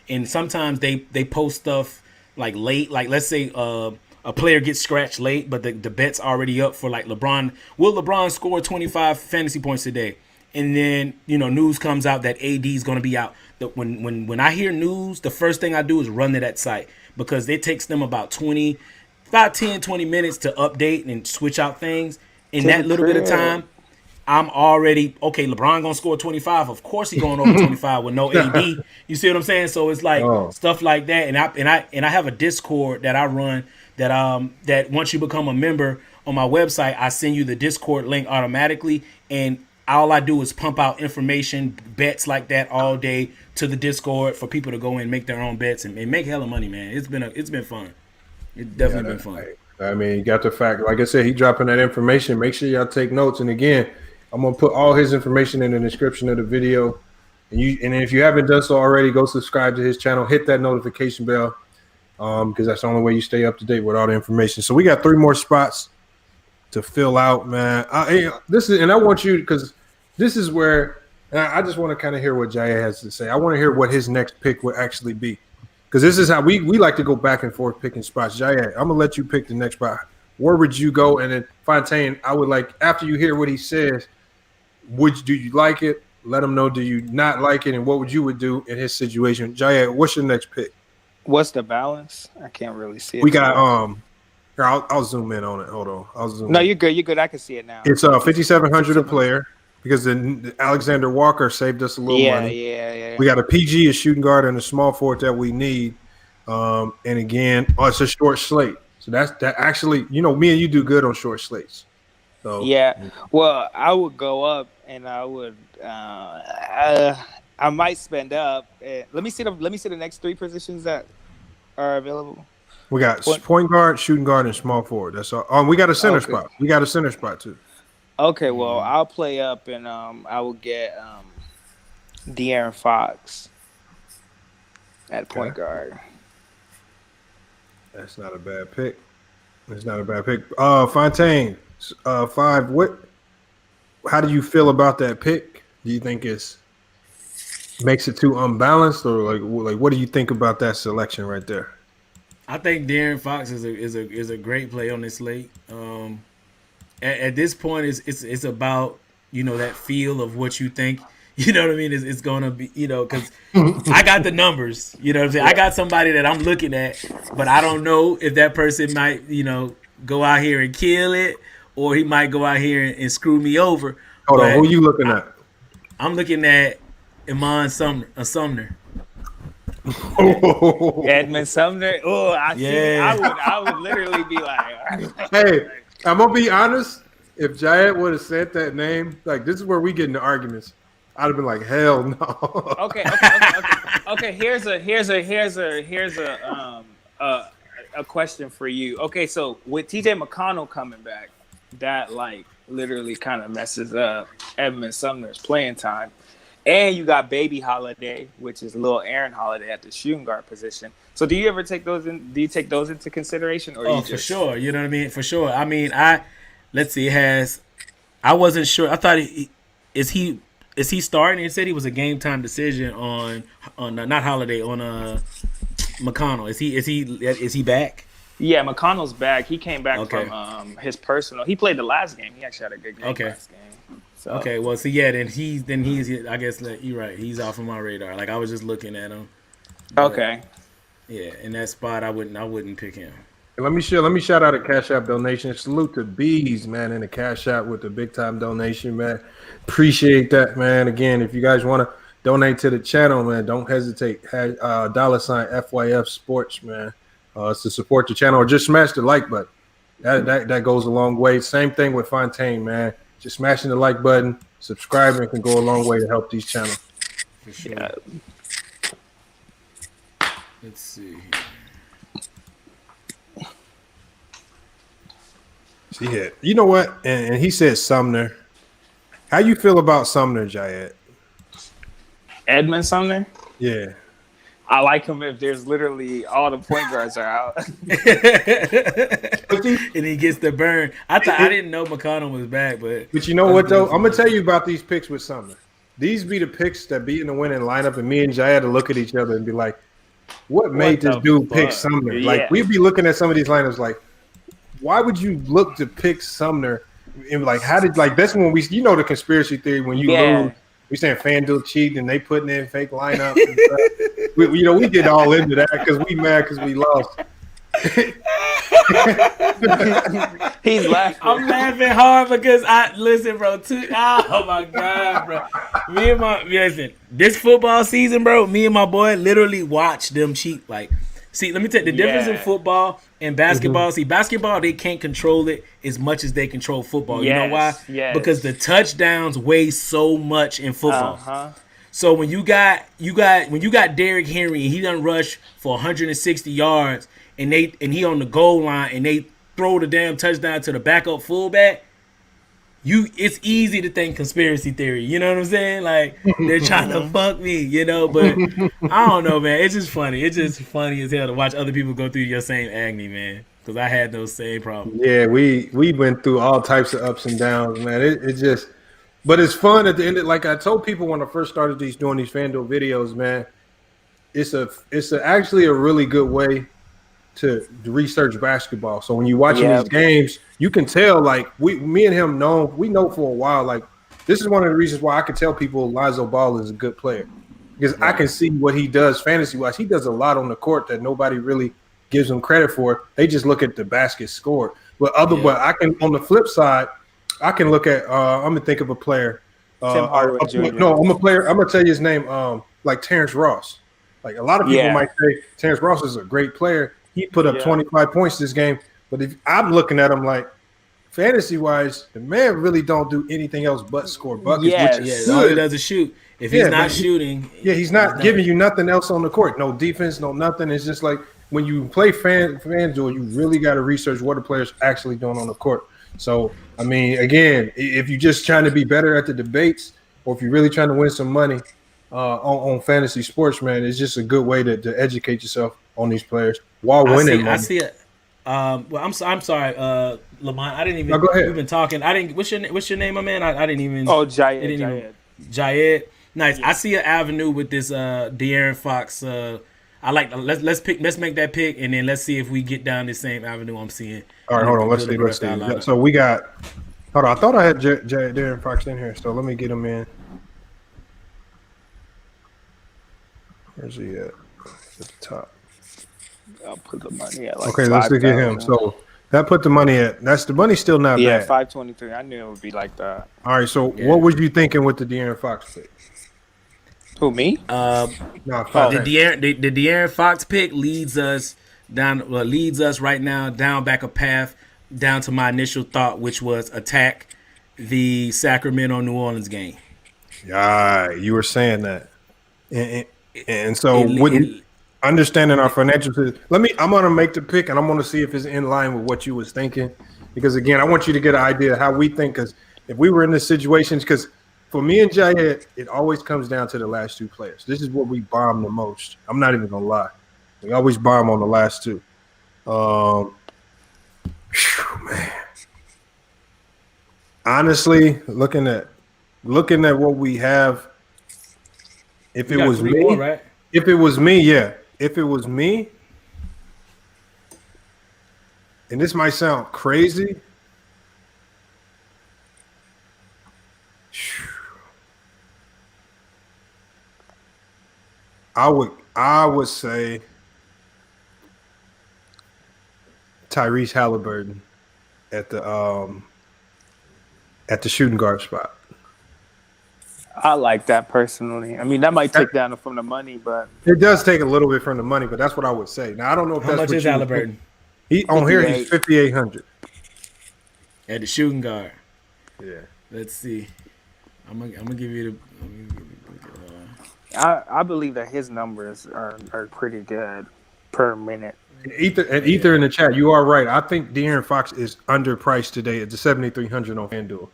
And sometimes they post stuff like late. Like, let's say a player gets scratched late, but the bet's already up for like LeBron. Will LeBron score 25 fantasy points today? And then, news comes out that AD is going to be out. When I hear news, the first thing I do is run to that site, because it takes them about 10, 20 minutes to update and switch out things. In that little bit of time, I'm already, okay, LeBron going to score 25. Of course he's going over 25 with no AD. You see what I'm saying? So it's like stuff like that. And I have a Discord that I run that once you become a member on my website, I send you the Discord link automatically, and all I do is pump out information, bets like that all day to the Discord for people to go in and make their own bets and make hella money, man. It's been fun. It's definitely been fun. I mean, you got the fact. Like I said, he dropping that information. Make sure y'all take notes. And again, I'm gonna put all his information in the description of the video. And if you haven't done so already, go subscribe to his channel. Hit that notification bell, because that's the only way you stay up to date with all the information. So we got 3 more spots to fill out, man. I want you, because this is where I just want to kind of hear what Jaya has to say. I want to hear what his next pick would actually be, because this is how we like to go back and forth picking spots. Jaya, I'm gonna let you pick the next spot. Where would you go? And then Fontaine, I would like, after you hear what he says, do you like it? Let him know, do you not like it, and what would you do in his situation? Jaya, what's your next pick? What's the balance? I can't really see it. We got here, I'll zoom in on it. Hold on. I'll zoom. No, in. you're good. You're good. I can see it now. It's 5,700 a player, because the Alexander Walker saved us a little money. Yeah. We got a PG, a shooting guard, and a small forward that we need. And again, it's a short slate. So that actually, me and you do good on short slates. So yeah. Well, I would go up, and I would I might spend up. Let me see the next 3 positions that are available. We got point guard, shooting guard, and small forward. That's all. We got a center spot. We got a center spot too. Okay, well, I'll play up, and I will get De'Aaron Fox at point guard. That's not a bad pick. Fontaine, 5. How do you feel about that pick? Do you think makes it too unbalanced, or like what do you think about that selection right there? I think De'Aaron Fox is a great play on this slate. At this point, it's about that feel of what you think. You know what I mean? It's gonna be because I got the numbers. You know what I'm saying? I got somebody that I'm looking at, but I don't know if that person might go out here and kill it, or he might go out here and screw me over. Hold on, who are you looking at? I'm looking at Iman Sumner. Edmund Sumner. Oh, I would literally be like, hey, I'm gonna be honest. If Jayed would have said that name, like, this is where we get into arguments. I'd have been like, hell no. Okay. Here's a question for you. Okay, so with TJ McConnell coming back, that like literally kind of messes up Edmund Sumner's playing time. And you got Baby Holiday, which is little Aaron Holiday at the shooting guard position. So do you ever take those in? Do you take those into consideration? Or for sure. You know what I mean? For sure. I mean, let's see. I wasn't sure. I thought Is he starting? It said he was a game time decision on not Holiday on McConnell. Is he back? Yeah, McConnell's back. He came back Okay. from his personal. He played the last game. He actually had a good game last game. So. Okay, well, so yeah, then he's. I guess you're right. He's off of my radar. Like I was just looking at him. Okay. Yeah, in that spot, I wouldn't pick him. Let me shout out a Cash App donation. Salute to Bees, man, in the Cash App with the big time donation, man. Appreciate that, man. Again, if you guys want to donate to the channel, man, don't hesitate. $$ FYF Sports, man. To support the channel, or just smash the like button. That goes a long way. Same thing with Fontaine, man. Just smashing the like button, subscribing can go a long way to help these channels. For sure. Yeah. Let's see. Yeah, you know what? And he said Sumner. How you feel about Sumner, Jayed? Edmund Sumner? Yeah. I like him if there's literally all the point guards are out. And he gets the burn. I didn't know McConnell was back, but you know what though? I'm gonna tell you about these picks with Sumner. These be the picks that be in the winning lineup, and me and Jayed to look at each other and be like, "What made this dude pick Sumner?" Yeah. Like we'd be looking at some of these lineups, like, why would you look to pick Sumner? And like, how did that's when the conspiracy theory when you lose. We saying FanDuel cheating and they putting in fake lineups. And stuff. We get all into that because we mad because we lost. He's laughing. I'm laughing hard because listen, bro. Oh my god, bro. This football season, bro. Me and my boy literally watch them cheat. Like, see, let me tell you the difference in football and basketball. See, basketball they can't control it as much as they control football. You know why? Yes. Because the touchdowns weigh so much in football. So when you got Derrick Henry and he done rush for 160 yards and he on the goal line and they throw the damn touchdown to the backup fullback, it's easy to think conspiracy theory. You know what I'm saying? Like they're trying to fuck me, but I don't know, man. It's just funny. It's just funny as hell to watch other people go through your same agony, man. Because I had those same problems. Yeah, we went through all types of ups and downs, man. It just, but it's fun at the end. Like I told people when I first started doing these FanDuel videos, man. It's actually a really good way to research basketball. So when you're watching these games, you can tell, like, me and him know for a while, like, this is one of the reasons why I can tell people Lonzo Ball is a good player. Because I can see what he does fantasy-wise. He does a lot on the court that nobody really gives him credit for. They just look at the basket scored. But I can, on the flip side, I can look at I'm gonna think of a player. Tim Hardaway Jr. No, I'm a player. I'm gonna tell you his name. Like Terrence Ross. Like a lot of people might say Terrence Ross is a great player. He put up 25 points this game. But if I'm looking at him like fantasy-wise, the man really don't do anything else but score buckets. Which all he does is shoot. If he's not shooting, he's not giving you nothing else on the court. No defense, no nothing. It's just like when you play FanDuel, you really got to research what the player's actually doing on the court. So, I mean, again, if you're just trying to be better at the debates, or if you're really trying to win some money on fantasy sports, man, it's just a good way to educate yourself on these players while winning. I see it. Well, I'm sorry, Lamont. I didn't even. No, go ahead. We've been talking. I didn't. What's your name, my man? I didn't even. Oh, Jayed. Jayed. Nice. Yeah. I see an avenue with this De'Aaron Fox. I like. Let's make that pick, and then let's see if we get down the same avenue I'm seeing. All right, hold on. Let's see. So we got. Hold on. I thought I had De'Aaron Fox in here, so let me get him in. Where's he at? At the top. I'll put the money at like okay, let's look at him. So that put the money at. The money's still not bad. Yeah, 523. I knew it would be like that. All right. So what was you thinking with the De'Aaron Fox pick? Who, me? The De'Aaron Fox pick leads us right now down back a path down to my initial thought, which was attack the Sacramento New Orleans game. Yeah, you were saying that, and so understanding our financial, I'm gonna make the pick, and I'm gonna see if it's in line with what you was thinking, because again, I want you to get an idea of how we think. Because if we were in this situation, because for me and Jayed, it always comes down to the last two players. This is what we bomb the most. I'm not even gonna lie. We always bomb on the last two. Man. Honestly, looking at looking at what we have, if You it got was 3 me, more, right? if it was me, yeah. If it was me, and this might sound crazy, I would say Tyrese Halliburton at the shooting guard spot. I like that personally. I mean, that might take down from the money, but it does take a little bit from the money. But that's what I would say. Now I don't know if How that's much what is Halliburton? He on here he's 5,800 at the shooting guard. Yeah. Let's see. I'm gonna give you the. I believe that his numbers are pretty good per minute. Ether in the chat, you are right. I think De'Aaron Fox is underpriced today at the 7,300 on FanDuel.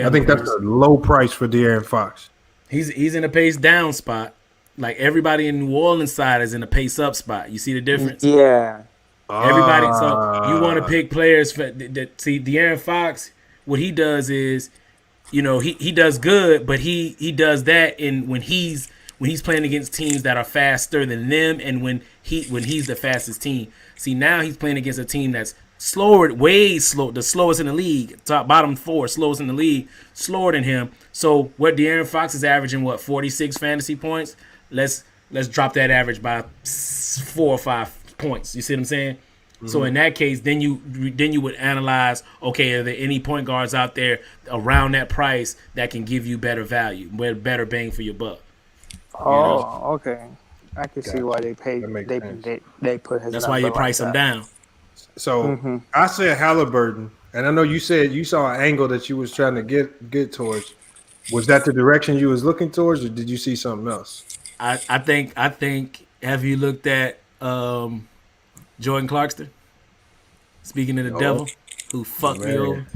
I think that's a low price for De'Aaron Fox. He's in a pace down spot. Like everybody in New Orleans side is in a pace up spot. You see the difference? Yeah. Everybody. So you want to pick players that see De'Aaron Fox. What he does is, he does good, but he does that when he's playing against teams that are faster than them, and when he's the fastest team. See, now he's playing against a team that's slower, way slow, the slowest in the league, bottom 4, slowest in the league, slower than him. So what De'Aaron Fox is averaging, 46 fantasy points? Let's drop that average by 4 or 5 points. You see what I'm saying? Mm-hmm. So in that case, then you would analyze, okay, are there any point guards out there around that price that can give you better value, better bang for your buck? Oh, okay. I can see why they pay. They put his. That's why you price him down. So I said Halliburton, and I know you said you saw an angle that you was trying to get towards. Was that the direction you was looking towards, or did you see something else? I think. Have you looked at Jordan Clarkson? Speaking of the devil, who fucked me over.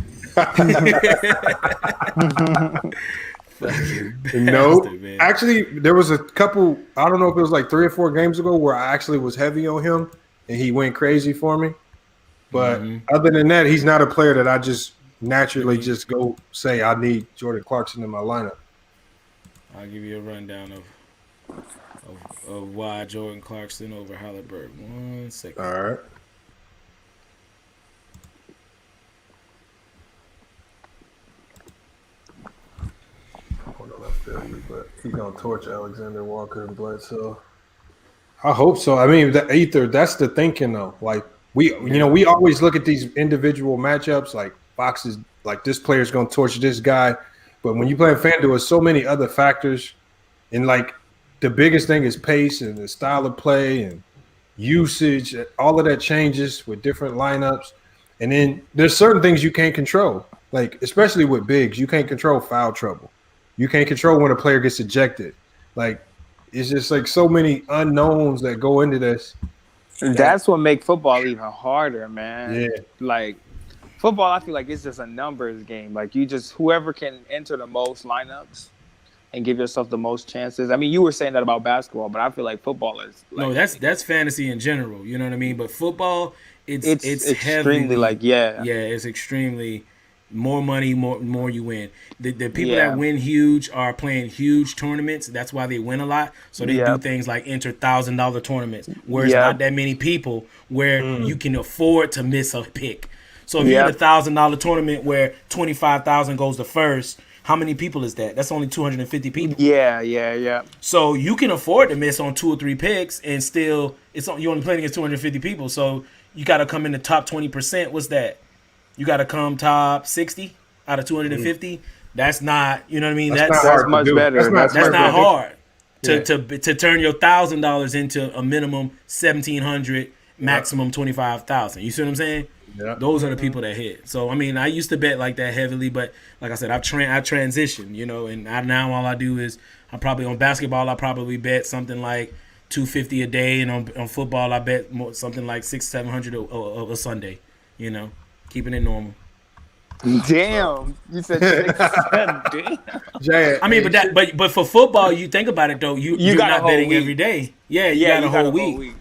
No, actually, there was a couple. I don't know if it was like 3 or 4 games ago where I actually was heavy on him, and he went crazy for me. But other than that, he's not a player that I just naturally just go say I need Jordan Clarkson in my lineup. I'll give you a rundown of why Jordan Clarkson over Halliburton. 1 second. All right. But he's gonna torch Alexander Walker and Bledsoe. I hope so. I mean, that's the thinking though. Like we always look at these individual matchups. Like Fox is like this player's gonna torch this guy, but when you play in FanDuel, there's so many other factors, and like the biggest thing is pace and the style of play and usage. All of that changes with different lineups, and then there's certain things you can't control. Like especially with bigs, you can't control foul trouble. You can't control when a player gets ejected. Like, it's just like so many unknowns that go into this. That's what makes football even harder, man. Yeah. Like, football, I feel like it's just a numbers game. Like, whoever can enter the most lineups and give yourself the most chances. I mean, you were saying that about basketball, but I feel like football is. Like, no, that's fantasy in general. You know what I mean? But football, it's extremely heavily, yeah, it's extremely. More money, more you win. The people that win huge are playing huge tournaments. That's why they win a lot. So they do things like enter $1,000 tournaments, where it's not that many people where you can afford to miss a pick. So if you're in a $1,000 tournament where 25,000 goes to first, how many people is that? That's only 250 people. Yeah. So you can afford to miss on 2 or 3 picks, and still you only playing against 250 people. So you got to come in the top 20%. What's that? You got to come top 60 out of 250. That's not, you know what I mean? That's much better. That's not hard to turn your $1,000 into a minimum 1,700, maximum 25,000. You see what I'm saying? Yeah. Those are the people that hit. So I mean, I used to bet like that heavily, but like I said, I transitioned, and now all I do is on basketball I probably bet something like $250 a day, and on football I bet something like $600-700 a Sunday. Keeping it normal. Damn, you said 6 damn. Jay, I mean, but for football, you think about it though. You're not betting every day. Yeah, you got a whole week.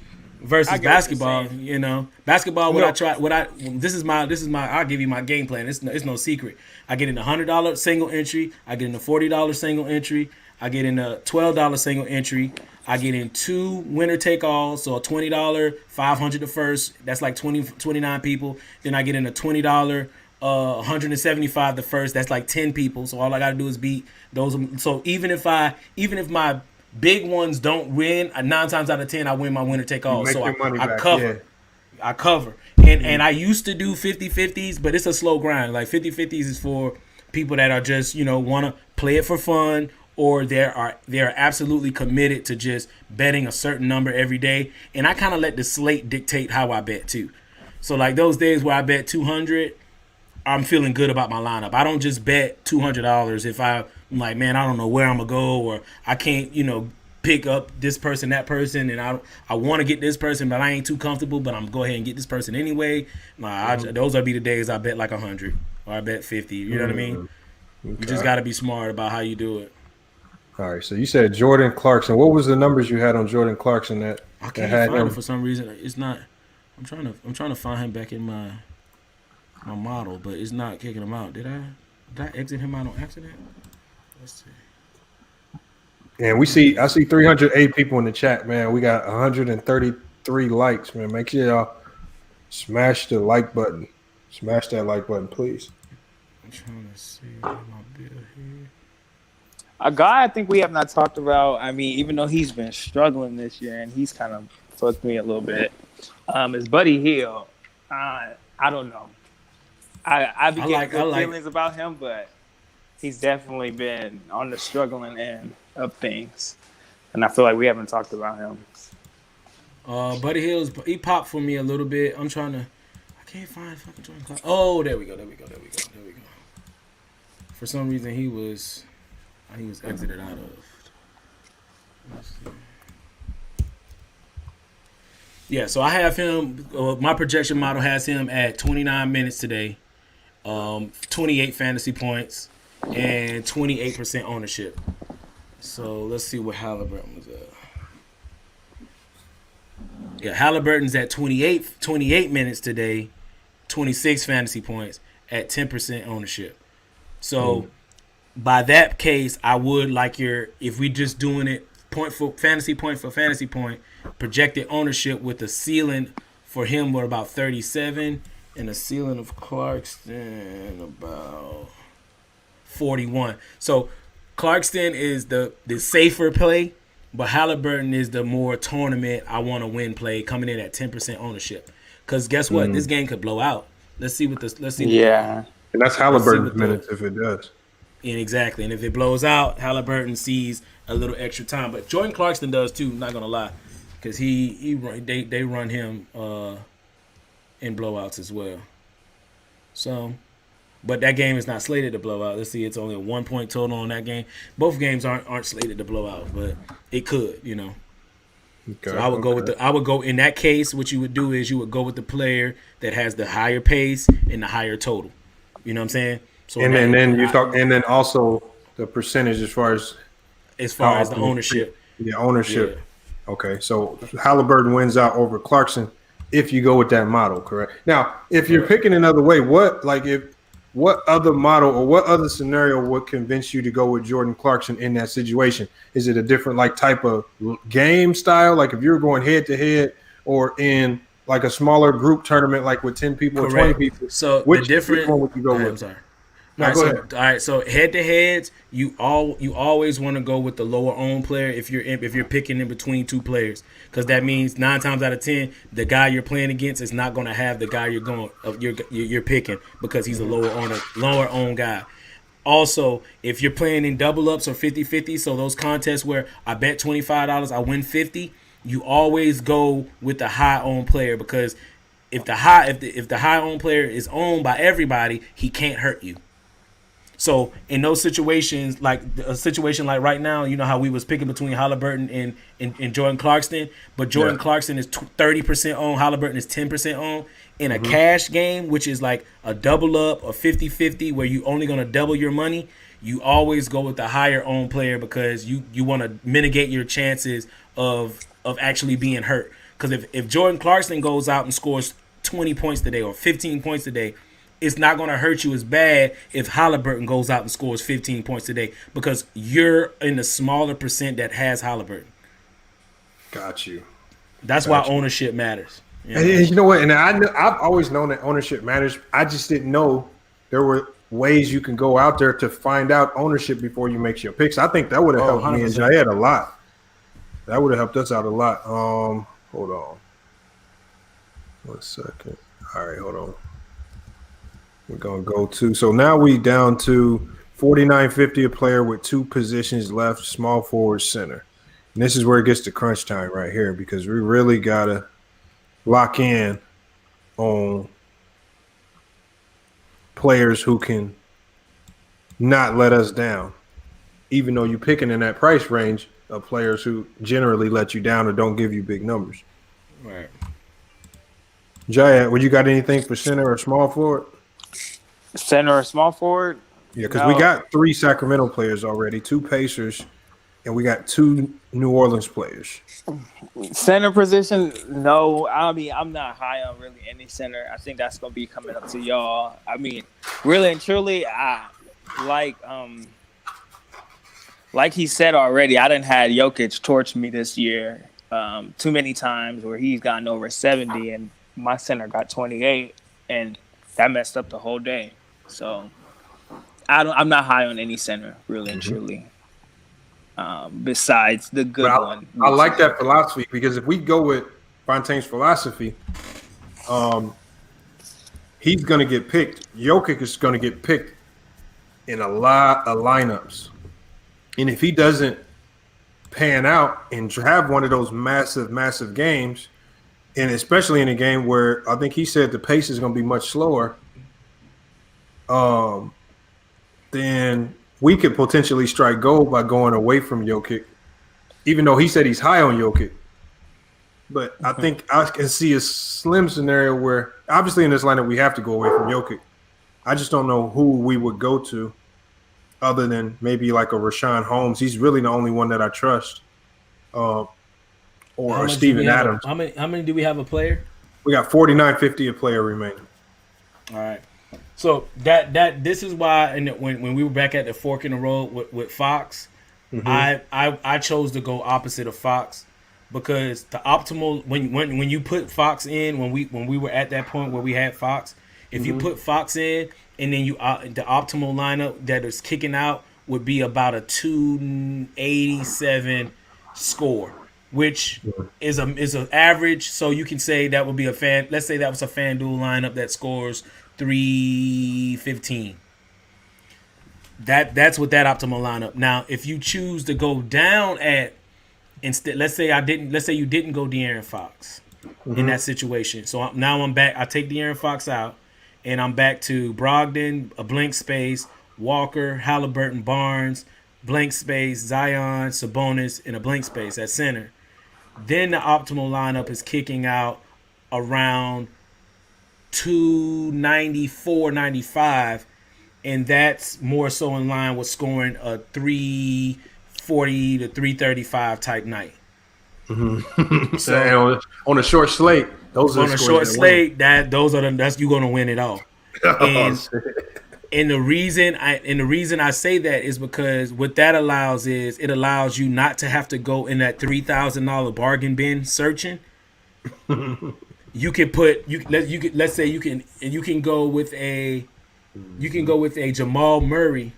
versus get what you're basketball. saying. You know, basketball. This is my. I'll give you my game plan. It's no secret. I get in $100 single entry. I get in a $40 single entry. I get in a $12 single entry. I get in 2 winner take alls, so a $20, $500 the first. That's like 29 people. Then I get in a $20, $175 the first. That's like 10 people. So all I gotta do is beat those. So even if my big ones don't win, 9 times out of 10 I win my winner take all. So I cover. Yeah. I cover. And I used to do 50-50s, but it's a slow grind. Like 50-50s is for people that are just, want to play it for fun, or they're absolutely committed to just betting a certain number every day. And I kind of let the slate dictate how I bet too. So like those days where I bet 200, I'm feeling good about my lineup. I don't just bet $200 if I'm like, man, I don't know where I'm gonna go, or I can't, pick up this person, that person, and I want to get this person, but I ain't too comfortable, but I'm gonna go ahead and get this person anyway. Those will be the days I bet like 100 or I bet 50. You know what I mean? Okay. You just got to be smart about how you do it. All right, so you said Jordan Clarkson. What was the numbers you had on Jordan Clarkson that I can't find it for some reason? It's not. I'm trying to find him back in my model, but it's not kicking him out. Did I exit him out on accident? Let's see. And I see 308 people in the chat, man. We got 133 likes, man. Make sure y'all smash the like button. Smash that like button, please. I'm trying to see my bill here. A guy I think we have not talked about, I mean, even though he's been struggling this year and he's kind of fucked me a little bit, is Buddy Hield. I don't know. I be getting good feelings about him, but he's definitely been on the struggling end of things. And I feel like we haven't talked about him. Buddy Hield, he popped for me a little bit. I can't find fucking Jordan Clarkson. Oh, there we go. For some reason, he was exited out of. Let's see. Yeah, so I have him. My projection model has him at 29 minutes today, 28 fantasy points, and 28% ownership. So let's see what Halliburton was at. Yeah, Halliburton's at 28 minutes today, 26 fantasy points at 10% ownership. So by that case, I would like if we just doing it point for fantasy point, projected ownership with a ceiling for him were about 37 and a ceiling of Clarkson about 41. So Clarkson is the safer play, but Halliburton is the more tournament I want to win play, coming in at 10% ownership. Because guess what? This game could blow out. Let's see. And that's Halliburton's minutes if it does. And exactly. And if it blows out, Halliburton sees a little extra time. But Jordan Clarkson does too, not gonna lie. Because they run him in blowouts as well. So, but that game is not slated to blow out. Let's see, it's only a 1 point total on that game. Both games aren't slated to blow out, but it could, Okay, so I would go in that case. What you would do is you would go with the player that has the higher pace and the higher total. You know what I'm saying? So and then also the percentage as far as the ownership. Yeah, ownership. Yeah. Okay, so Halliburton wins out over Clarkson if you go with that model, correct? Now, if you're picking another way, what other model or what other scenario would convince you to go with Jordan Clarkson in that situation? Is it a different type of game style? Like if you're going head to head, or in like a smaller group tournament, like with 10 people or 20 people? So which one would you go with? I'm sorry. No, go ahead. All right, so head to heads, you always want to go with the lower owned player if you're picking in between two players, because that means 9 times out of 10 the guy you're playing against is not going to have the guy you're picking, because he's a lower owned guy. Also, if you're playing in double ups or 50-50, so those contests where I bet $25, I win 50, you always go with the high owned player, because if the high owned player is owned by everybody, he can't hurt you. So in those situations, like a situation like right now, you know how we was picking between Halliburton and Jordan Clarkson, but Jordan Clarkson is 30% owned, Halliburton is 10% owned. In a cash game, which is like a double up, a 50-50, where you only going to double your money, you always go with the higher owned player, because you want to mitigate your chances of actually being hurt. Because if Jordan Clarkson goes out and scores 20 points today or 15 points today, it's not going to hurt you as bad if Halliburton goes out and scores 15 points today because you're in the smaller percent that has Halliburton. Got you. That's why ownership matters. You know? And you know what? And I've always known that ownership matters. I just didn't know there were ways you can go out there to find out ownership before you make your picks. I think that would have helped 100%. me and Jayed a lot. That would have helped us out a lot. Hold on. 1 second. All right, hold on. We're going to go to – so now we down to $49.50 a player with 2 positions left, small forward, center. And this is where it gets to crunch time right here because we really got to lock in on players who can not let us down, even though you're picking in that price range of players who generally let you down or don't give you big numbers. Right. Jayed, would you got anything for center or small forward? Center or small forward? Yeah, because we got 3 Sacramento players already, 2 Pacers, and we got 2 New Orleans players. Center position, no. I mean, I'm not high on really any center. I think that's going to be coming up to y'all. I mean, really and truly, like he said already, I done had Jokic torch me this year too many times where he's gotten over 70 and my center got 28, and that messed up the whole day. So I'm not high on any center, really and truly. Besides the good one. I like that philosophy because if we go with Fontaines' philosophy, he's going to get picked. Jokic is going to get picked in a lot of lineups. And if he doesn't pan out and have one of those massive, massive games, and especially in a game where I think he said the pace is going to be much slower, then we could potentially strike gold by going away from Jokic, even though he said he's high on Jokic. But I think I can see a slim scenario where, obviously in this lineup, we have to go away from Jokic. I just don't know who we would go to other than maybe like a Rashawn Holmes. He's really the only one that I trust. Or Steven Adams. How many do we have a player? We got $49.50 a player remaining. All right. So this is why, and when we were back at the fork in the road with Fox, I chose to go opposite of Fox because the optimal when you put Fox in when we were at that point where we had Fox, if you put Fox in and then you the optimal lineup that is kicking out would be about a 287 score, which is an average. So you can say that would be let's say that was a FanDuel lineup that scores 315. That's what that optimal lineup. Now, if you choose to go down at instead, let's say you didn't go De'Aaron Fox in that situation. So now I'm back. I take De'Aaron Fox out, and I'm back to Brogdon, a blank space, Walker, Halliburton, Barnes, blank space, Zion, Sabonis, and a blank space at center. Then the optimal lineup is kicking out around 294, 95, and that's more so in line with scoring a 340 to 335 type night. So on a short slate, those are on a short slate that's you gonna win it all. And the reason I say that is because what that allows is it allows you not to have to go in that $3,000 bargain bin searching. You can go with a Jamal Murray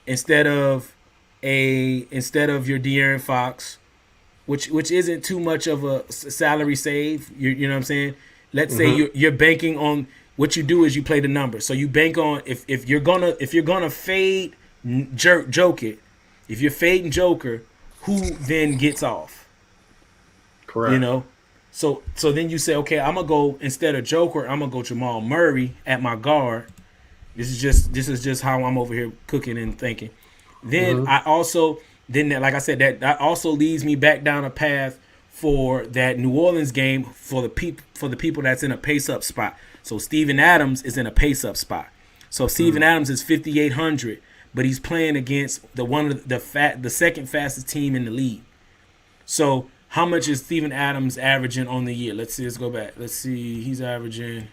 instead of your De'Aaron Fox, which isn't too much of a salary save. You know what I'm saying? Let's say you're banking on what you do is you play the numbers. So you bank on if you're gonna fade Joker, if you're fading Joker, who then gets off? Correct. You know, so then you say, okay, I'm gonna go instead of Joker, I'm gonna go Jamal Murray at my guard. This is just how I'm over here cooking and thinking. Then like I said, that also leads me back down a path for that New Orleans game for the people that's in a pace up spot. So Steven Adams is in a pace up spot. So Steven Adams is 5,800, but he's playing against the second fastest team in the league. So how much is Steven Adams averaging on the year? Let's see. Let's go back. Let's see. He's averaging.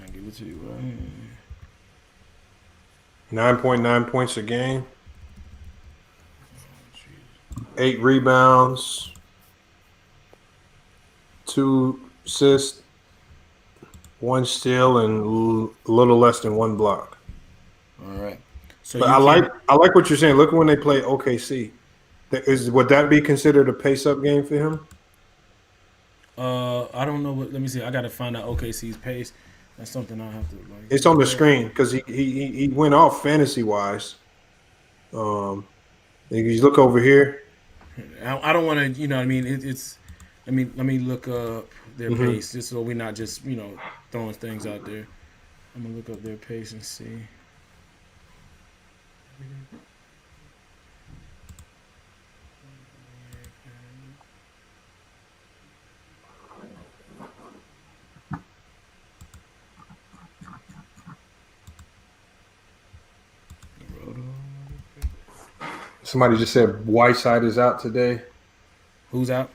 I'll give it to you. 9.9 points a game. 8 rebounds. 2 assists. 1 steal and a little less than 1 block. All right. So but I like what you're saying. Look when they play OKC. Would that be considered a pace-up game for him? I don't know what. Let me see. I got to find out OKC's pace. That's something I'll have to. It's on the screen because he went off fantasy-wise. If you look over here. I don't want to. You know what I mean? It's. Let me look up their pace just so we're not just throwing things out there. I'm gonna look up their pace and see. Somebody just said Whiteside is out today. Who's out?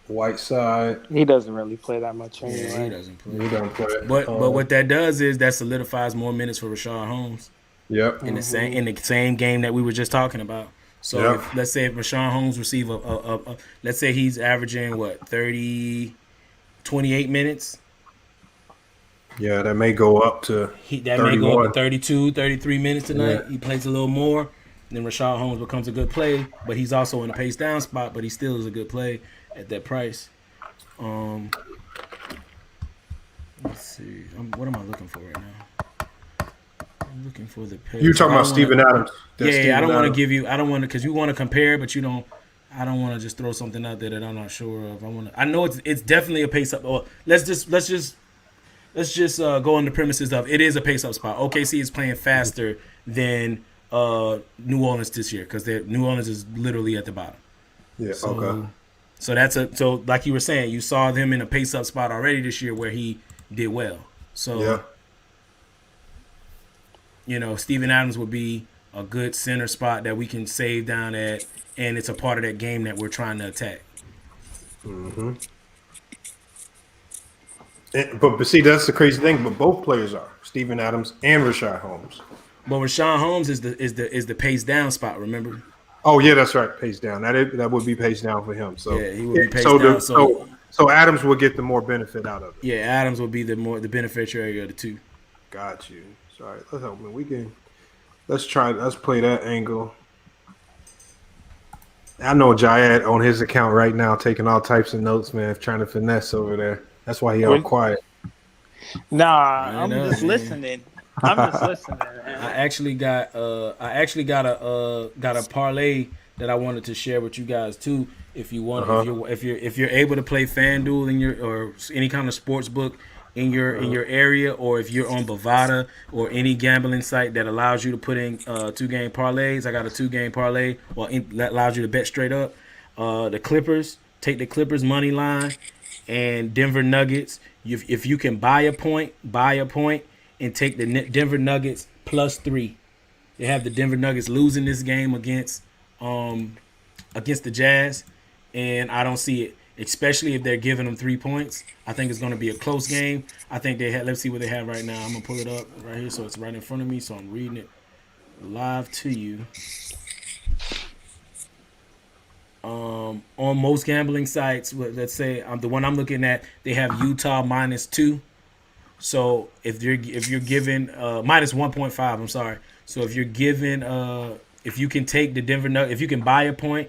Whiteside. He doesn't really play that much anyway. Yeah, he doesn't play. He don't play. But what that does is that solidifies more minutes for Rashad Holmes. Yep. In the same game that we were just talking about. So let's say if Rashawn Holmes receive let's say he's averaging 28 minutes. Yeah, that may go up to that may go up to 32, 33 minutes tonight. Yeah. He plays a little more. Then Rashad Holmes becomes a good play, but he's also in a pace down spot, but he still is a good play at that price. Let's see. What am I looking for right now? I'm looking for the pace. You're talking about Steven Adams. I don't want to give you. I don't want to because you want to compare, but you don't. I don't want to just throw something out there that I'm not sure of. I know it's definitely a pace up. Or let's just go on the premises of it is a pace up spot. OKC is playing faster than New Orleans this year because New Orleans is literally at the bottom. Yeah. Okay. So like you were saying, you saw them in a pace up spot already this year where he did well. So Steven Adams would be a good center spot that we can save down at, and it's a part of that game that we're trying to attack. Mm-hmm. But see, that's the crazy thing. But both players are Steven Adams and Rashad Holmes. But Rashad Holmes is the pace down spot. Remember? Oh yeah, that's right. Pace down. That would be pace down for him. So yeah, he would be pace down. So Adams will get the more benefit out of it. Yeah, Adams will be the beneficiary of the two. Got you. Sorry, let's help me. Let's play that angle. I know Jayad on his account right now taking all types of notes, man, trying to finesse over there. That's why he all quiet. Nah, I'm just listening. I actually got a parlay that I wanted to share with you guys too. If you want, if you're able to play FanDuel in your or any kind of sports book in your area, or if you're on Bovada or any gambling site that allows you to put in 2-game parlays, I got a 2-game parlay that allows you to bet straight up. The Clippers, take the Clippers money line, and Denver Nuggets. If you can buy a point, and take the Denver Nuggets +3. They have the Denver Nuggets losing this game against the Jazz, and I don't see it. Especially if they're giving them 3 points. I think it's going to be a close game. I think let's see what they have right now. I'm going to pull it up right here so it's right in front of me, so I'm reading it live to you. On most gambling sites, let's say the one I'm looking at, they have Utah -2. So if you're given -1.5, I'm sorry. So if you're given if you can take the Denver Nuggets, if you can buy a point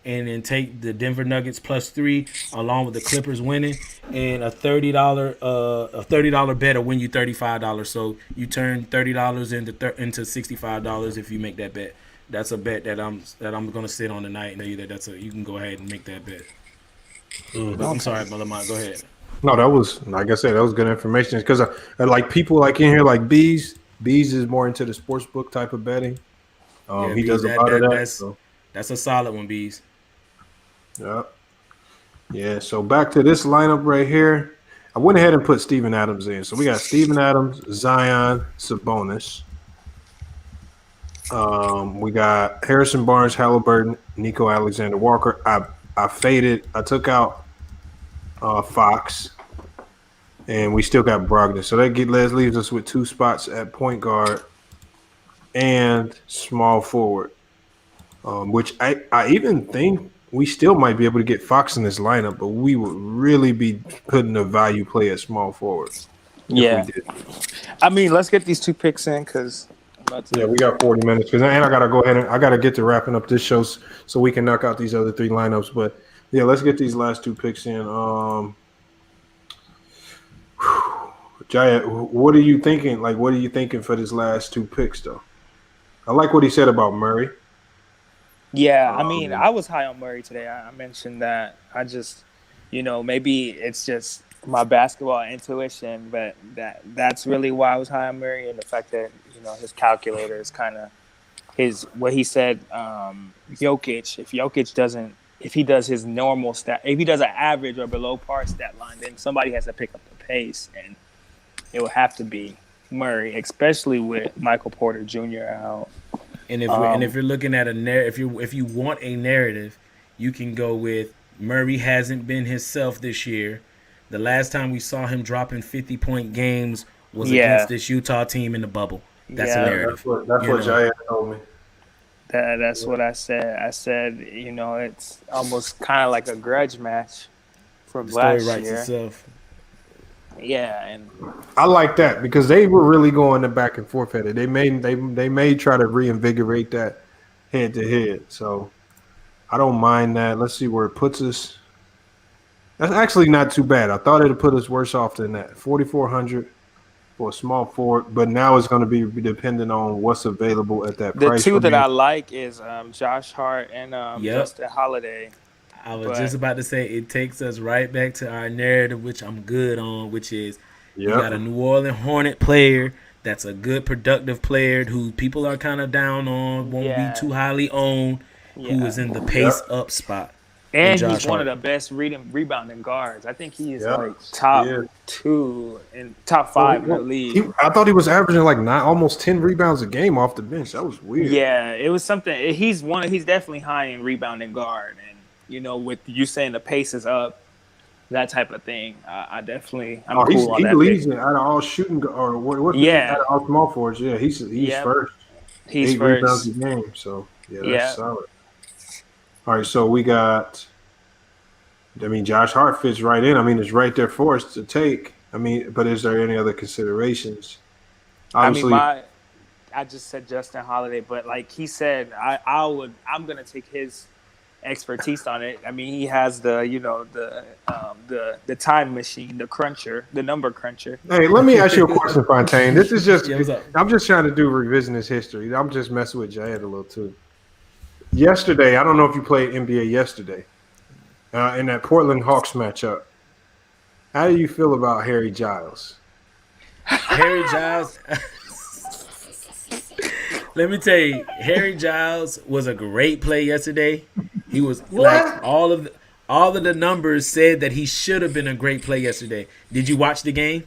and then take the Denver Nuggets +3 along with the Clippers winning, and a $30 bet will win you $35. So you turn $30 into $65 if you make that bet. That's a bet that I'm gonna sit on tonight and tell you that you can go ahead and make that bet. I'm sorry, Brother Mike, go ahead. No, that was, like I said, that was good information because like people like in here like Bees is more into the sports book type of betting. He does a lot of that. That's a solid one, Bees. Yeah. So back to this lineup right here. I went ahead and put Steven Adams in. So we got Steven Adams, Zion, Sabonis. We got Harrison Barnes, Halliburton, Nico Alexander Walker. I faded. I took out Fox, and we still got Brogdon. So that leaves us with 2 spots at point guard and small forward, which I even think we still might be able to get Fox in this lineup, but we would really be putting a value play at small forward. Yeah. I mean, let's get these 2 picks in because we got 40 minutes and I gotta go ahead and I gotta get to wrapping up this show so we can knock out these other 3 lineups. But yeah, let's get these last 2 picks in. Jaya, what are you thinking? Like, what are you thinking for this last 2 picks though? I like what he said about Murray. Yeah, I mean, I was high on Murray today. I mentioned that. I just, maybe it's just my basketball intuition, but that's really why I was high on Murray, and the fact that his calculator is kind of what he said. Jokic, if he does his normal stat, if he does an average or below par stat line, then somebody has to pick up the pace, and it would have to be Murray, especially with Michael Porter Jr. out. And if you're looking at if you want a narrative, you can go with Murray hasn't been himself this year. The last time we saw him dropping 50-point games was against this Utah team in the bubble. That's a narrative. That's what Jaya told me. That's what I said. I said, it's almost kind of like a grudge match from last year. Writes itself. Yeah, and I like that because they were really going the back and forth at it. They may try to reinvigorate that head to head. So I don't mind that. Let's see where it puts us. That's actually not too bad. I thought it'd put us worse off than that. 4,400 for a small forward, but now it's going to be dependent on what's available at that price. The 2 that I like is Josh Hart and Justin Holiday. I was just about to say it takes us right back to our narrative, which I'm good on, which is you got a New Orleans Hornet player that's a good, productive player who people are kind of down on, won't be too highly owned, who is in the pace up spot. And he's one of the best rebounding guards. I think he is top 2 and top 5 in the league. I thought he was averaging like almost 10 rebounds a game off the bench. That was weird. Yeah, it was something. He's definitely high in rebounding guard, and with you saying the pace is up, that type of thing. I'm cool on that. He leads it out of all shooting or out of all small forwards. Yeah, he's first. He's 8 first rebounds a game. So that's solid. All right, so we got. Josh Hart fits right in. It's right there for us to take. But is there any other considerations? Obviously, I just said Justin Holiday, but like he said, I'm gonna take his expertise on it. He has the time machine, the cruncher, the number cruncher. Hey, let me ask you a question, Fontaine. This is just I'm just trying to do revisionist history. I'm just messing with Jayed a little too. Yesterday, I don't know if you played NBA yesterday, in that Portland Hawks matchup. How do you feel about Harry Giles? Harry Giles. Let me tell you, Harry Giles was a great play yesterday. He was like all of the numbers said that he should have been a great play yesterday. Did you watch the game?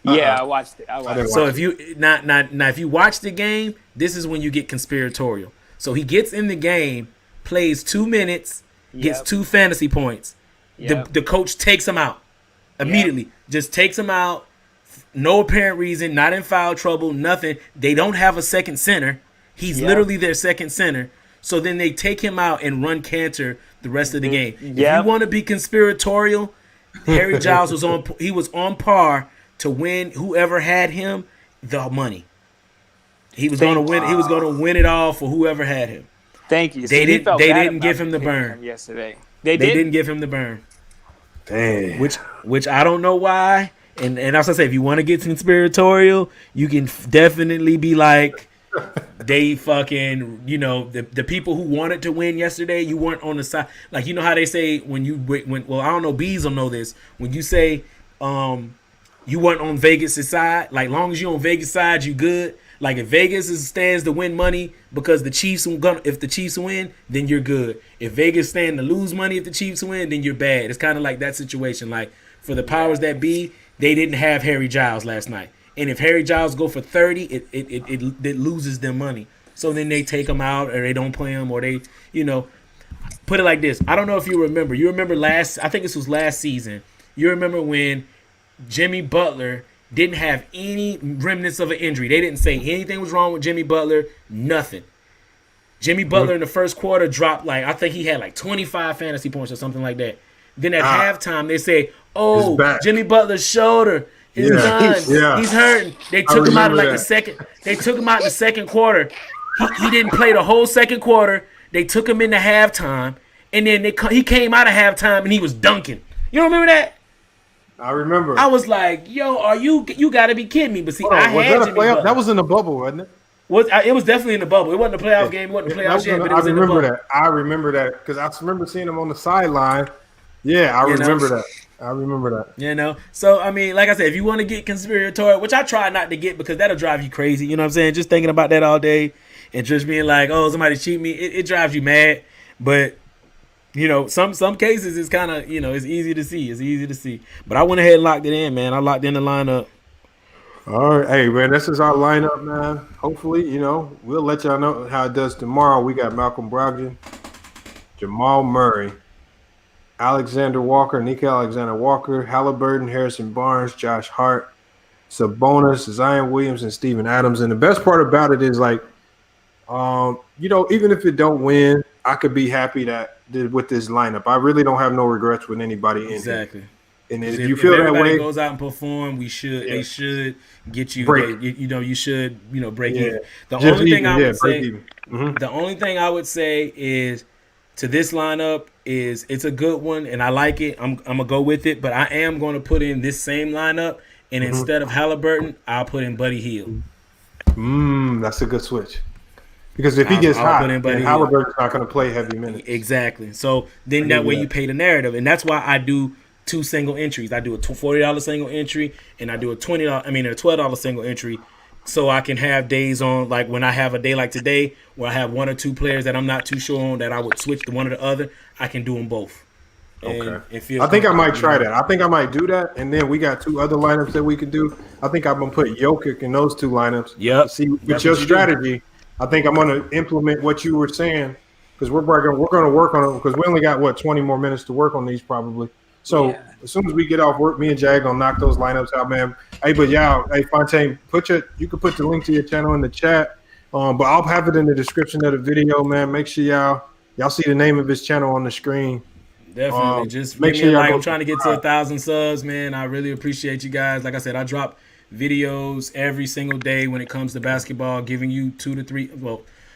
Yeah, I watched it. So if you if you watch the game, this is when you get conspiratorial. So he gets in the game, plays 2 minutes, gets 2 fantasy points. The coach takes him out immediately. Just takes him out. No apparent reason, not in foul trouble, nothing. They don't have a second center. He's literally their second center. So then they take him out and run Cantor the rest of the game. If you want to be conspiratorial, Harry Giles was on par to win whoever had him the money. He was going to win. He was going to win it all for whoever had him. Thank you. They didn't give him the burn yesterday. They didn't give him the burn. Dang. Which I don't know why. And as I say, if you want to get conspiratorial, you can definitely be like, they fucking, the people who wanted to win yesterday, you weren't on the side. Like, you know how they say when I don't know, Bees will know this. When you say you weren't on Vegas' side, like, long as you're on Vegas' side, you good. Like, if Vegas stands to win money because if the Chiefs win, then you're good. If Vegas stand to lose money if the Chiefs win, then you're bad. It's kind of like that situation. Like, for the powers that be, they didn't have Harry Giles last night. And if Harry Giles go for 30, it loses them money. So then they take him out or they don't play him or they, put it like this. I don't know if you remember. You remember I think this was last season. You remember when Jimmy Butler didn't have any remnants of an injury. They didn't say anything was wrong with Jimmy Butler. Nothing. Jimmy Butler in the first quarter dropped I think he had 25 fantasy points or something like that. Then at halftime they say, "Oh, Jimmy Butler's shoulder is done. Yeah. He's hurting." They took him out of the second. They took him out in the second quarter. He didn't play the whole second quarter. They took him into halftime, and then he came out of halftime and he was dunking. You don't remember that? I remember. I was like, "Yo, you got to be kidding me!" But see, I had that Jimmy Butler. That was in the bubble, wasn't it? It was definitely in the bubble. It wasn't a playoff game. It wasn't a playoff game, but it was in the bubble. I remember that because I remember seeing him on the sideline. Yeah, I remember that. I remember that. So, I mean, like I said, if you want to get conspiratorial, which I try not to get because that'll drive you crazy, you know what I'm saying? Just thinking about that all day and just being like, oh, somebody cheat me, it drives you mad. But, some cases it's kind of, it's easy to see. It's easy to see. But I went ahead and locked it in, man. I locked in the lineup. All right. Hey, man, this is our lineup, man. Hopefully, we'll let y'all know how it does tomorrow. We got Malcolm Brogdon, Jamal Murray, Alexander Walker, Nika Alexander Walker, Halliburton, Harrison Barnes, Josh Hart, Sabonis, Zion Williams, and Steven Adams. And the best part about it is even if it don't win, I could be happy with this lineup. I really don't have no regrets with anybody in here. Exactly. And if you feel that way, goes out and perform, they should get you. You should break even. The only thing I would say is to this lineup is it's a good one and I like it. I'm gonna go with it, but I am going to put in this same lineup and instead of Halliburton, I'll put in Buddy Hield. That's a good switch. Because if he gets hot, then Halliburton's not going to play heavy minutes. Exactly. So then that way you pay the narrative, and that's why I do 2 single entries. I do a $40 single entry, and I do a $12 single entry, so I can have days on when I have a day like today where I have 1 or 2 players that I'm not too sure on that I would switch to one or the other. I can do them both. Okay. I think I might try that. I think I might do that, and then we got 2 other lineups that we can do. I think I'm gonna put Jokic in those 2 lineups. Yep. See, with your strategy, I think I'm gonna implement what you were saying because we're gonna work on it because we only got 20 more minutes to work on these probably. So as soon as we get off work, me and Jag gonna knock those lineups out, man. Hey, but Fontaine, you can put the link to your channel in the chat. But I'll have it in the description of the video, man. Make sure y'all see the name of his channel on the screen. Definitely. Just make sure I'm trying to get to 1,000 subs, man. I really appreciate you guys. Like I said, I drop videos every single day when it comes to basketball, giving you 3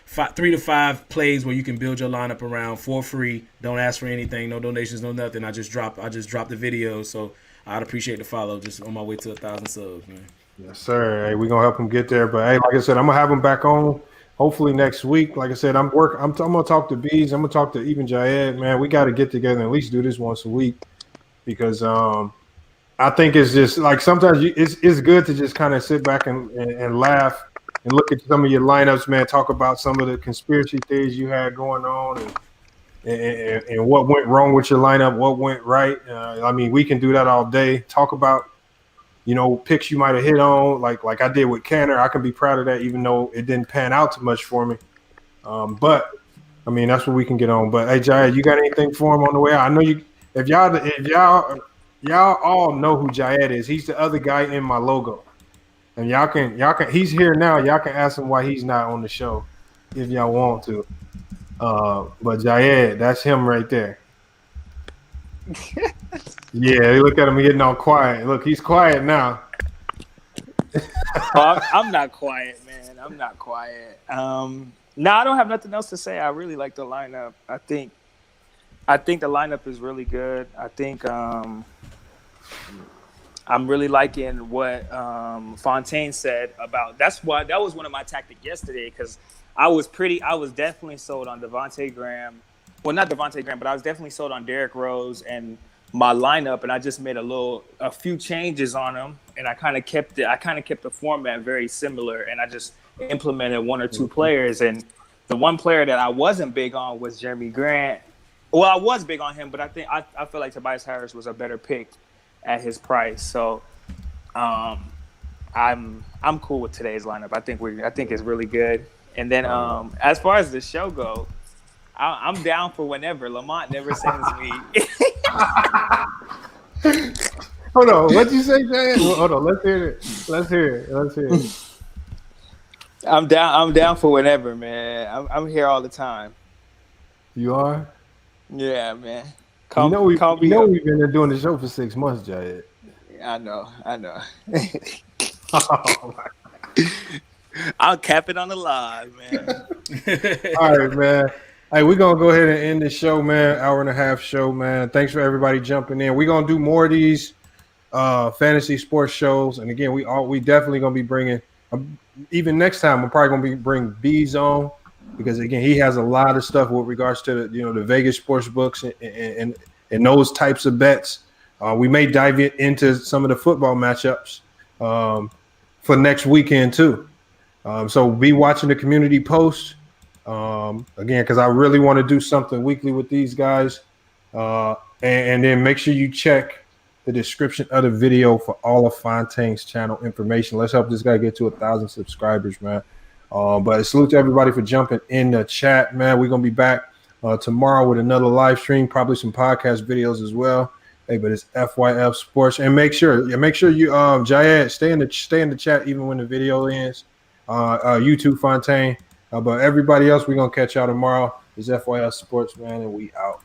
to 5 plays where you can build your lineup around for free. Don't ask for anything, no donations, no nothing. I just drop the videos, so I'd appreciate the follow. Just on my way to 1,000 subs, man. Yes, sir. Hey, we're gonna help him get there. But hey, like I said, I'm gonna have him back on hopefully next week. Like I said, I'm gonna talk to Bees. I'm gonna talk to even Jaed. Man, we got to get together and at least do this once a week because I think it's just sometimes it's good to just kind of sit back and laugh and look at some of your lineups, man. Talk about some of the conspiracy theories you had going on and what went wrong with your lineup, what went right. We can do that all day. Talk about picks you might have hit on, like I did with Canner. I can be proud of that, even though it didn't pan out too much for me. But that's what we can get on. But hey, Jaed, you got anything for him on the way out? I know you. If y'all all know who Jaed is. He's the other guy in my logo, and y'all can. He's here now. Y'all can ask him why he's not on the show, if y'all want to. But Jaed, that's him right there. Yeah, look at him getting all quiet. Look, he's quiet now. I'm not quiet, man. I'm not quiet. No, I don't have nothing else to say. I really like the lineup. I think the lineup is really good. I think I'm really liking what Fontaine said about. That was one of my tactics yesterday because I was definitely sold on Devontae Graham. Well, not Devontae Graham, but I was definitely sold on Derrick Rose and my lineup, and I just made a few changes on them, and I kind of kept the format very similar, and I just implemented 1 or 2 players. And the one player that I wasn't big on was Jeremy Grant. Well, I was big on him, but I feel like Tobias Harris was a better pick at his price. So I'm cool with today's lineup. I think it's really good, And then as far as the show go, I'm down for whenever. Lamont never sends me. Hold on, what'd you say, Jay? Hold on, let's hear it. Let's hear it. I'm down for whenever, man. I'm here all the time. You are? Yeah, man. You know we've up. been doing the show for 6 months, Jay. I know. Oh, I'll cap it on the live, man. all right, man. Hey, we're gonna go ahead and end the show, man. Hour and a half show, man. Thanks for everybody jumping in. We're gonna do more of these fantasy sports shows, and again, we definitely gonna be bringing. Even next time, we're probably gonna bring B's on because again, he has a lot of stuff with regards to the Vegas sports books and those types of bets. We may dive into some of the football matchups for next weekend too. So be watching the community post. Again, because I really want to do something weekly with these guys. And then make sure you check the description of the video for all of Fontaines channel information. Let's help this guy get to 1,000 subscribers, man. But salute to everybody for jumping in the chat, man. We're going to be back tomorrow with another live stream, probably some podcast videos as well. Hey, but it's FYF Sports. And make sure you, Jayad, stay in the chat even when the video ends. YouTube Fontaine. But everybody else, we're going to catch y'all tomorrow. It's FYF Sports, man, and we out.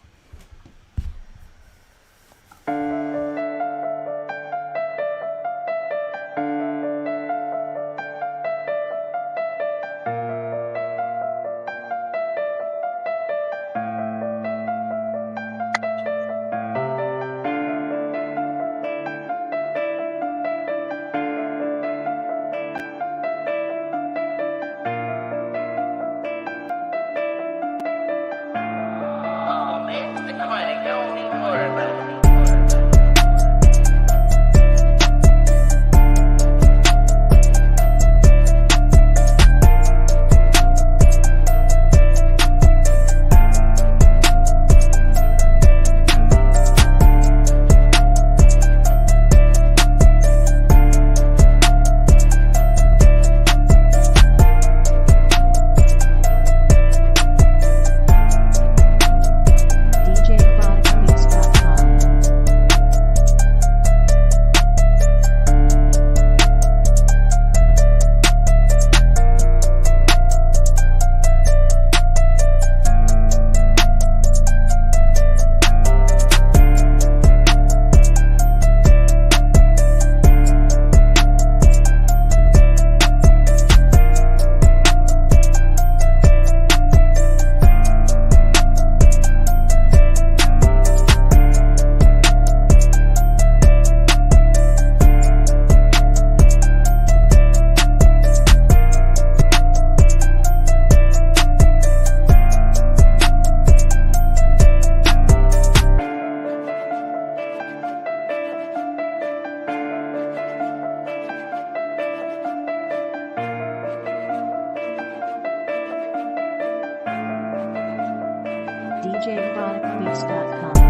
DJProductMix.com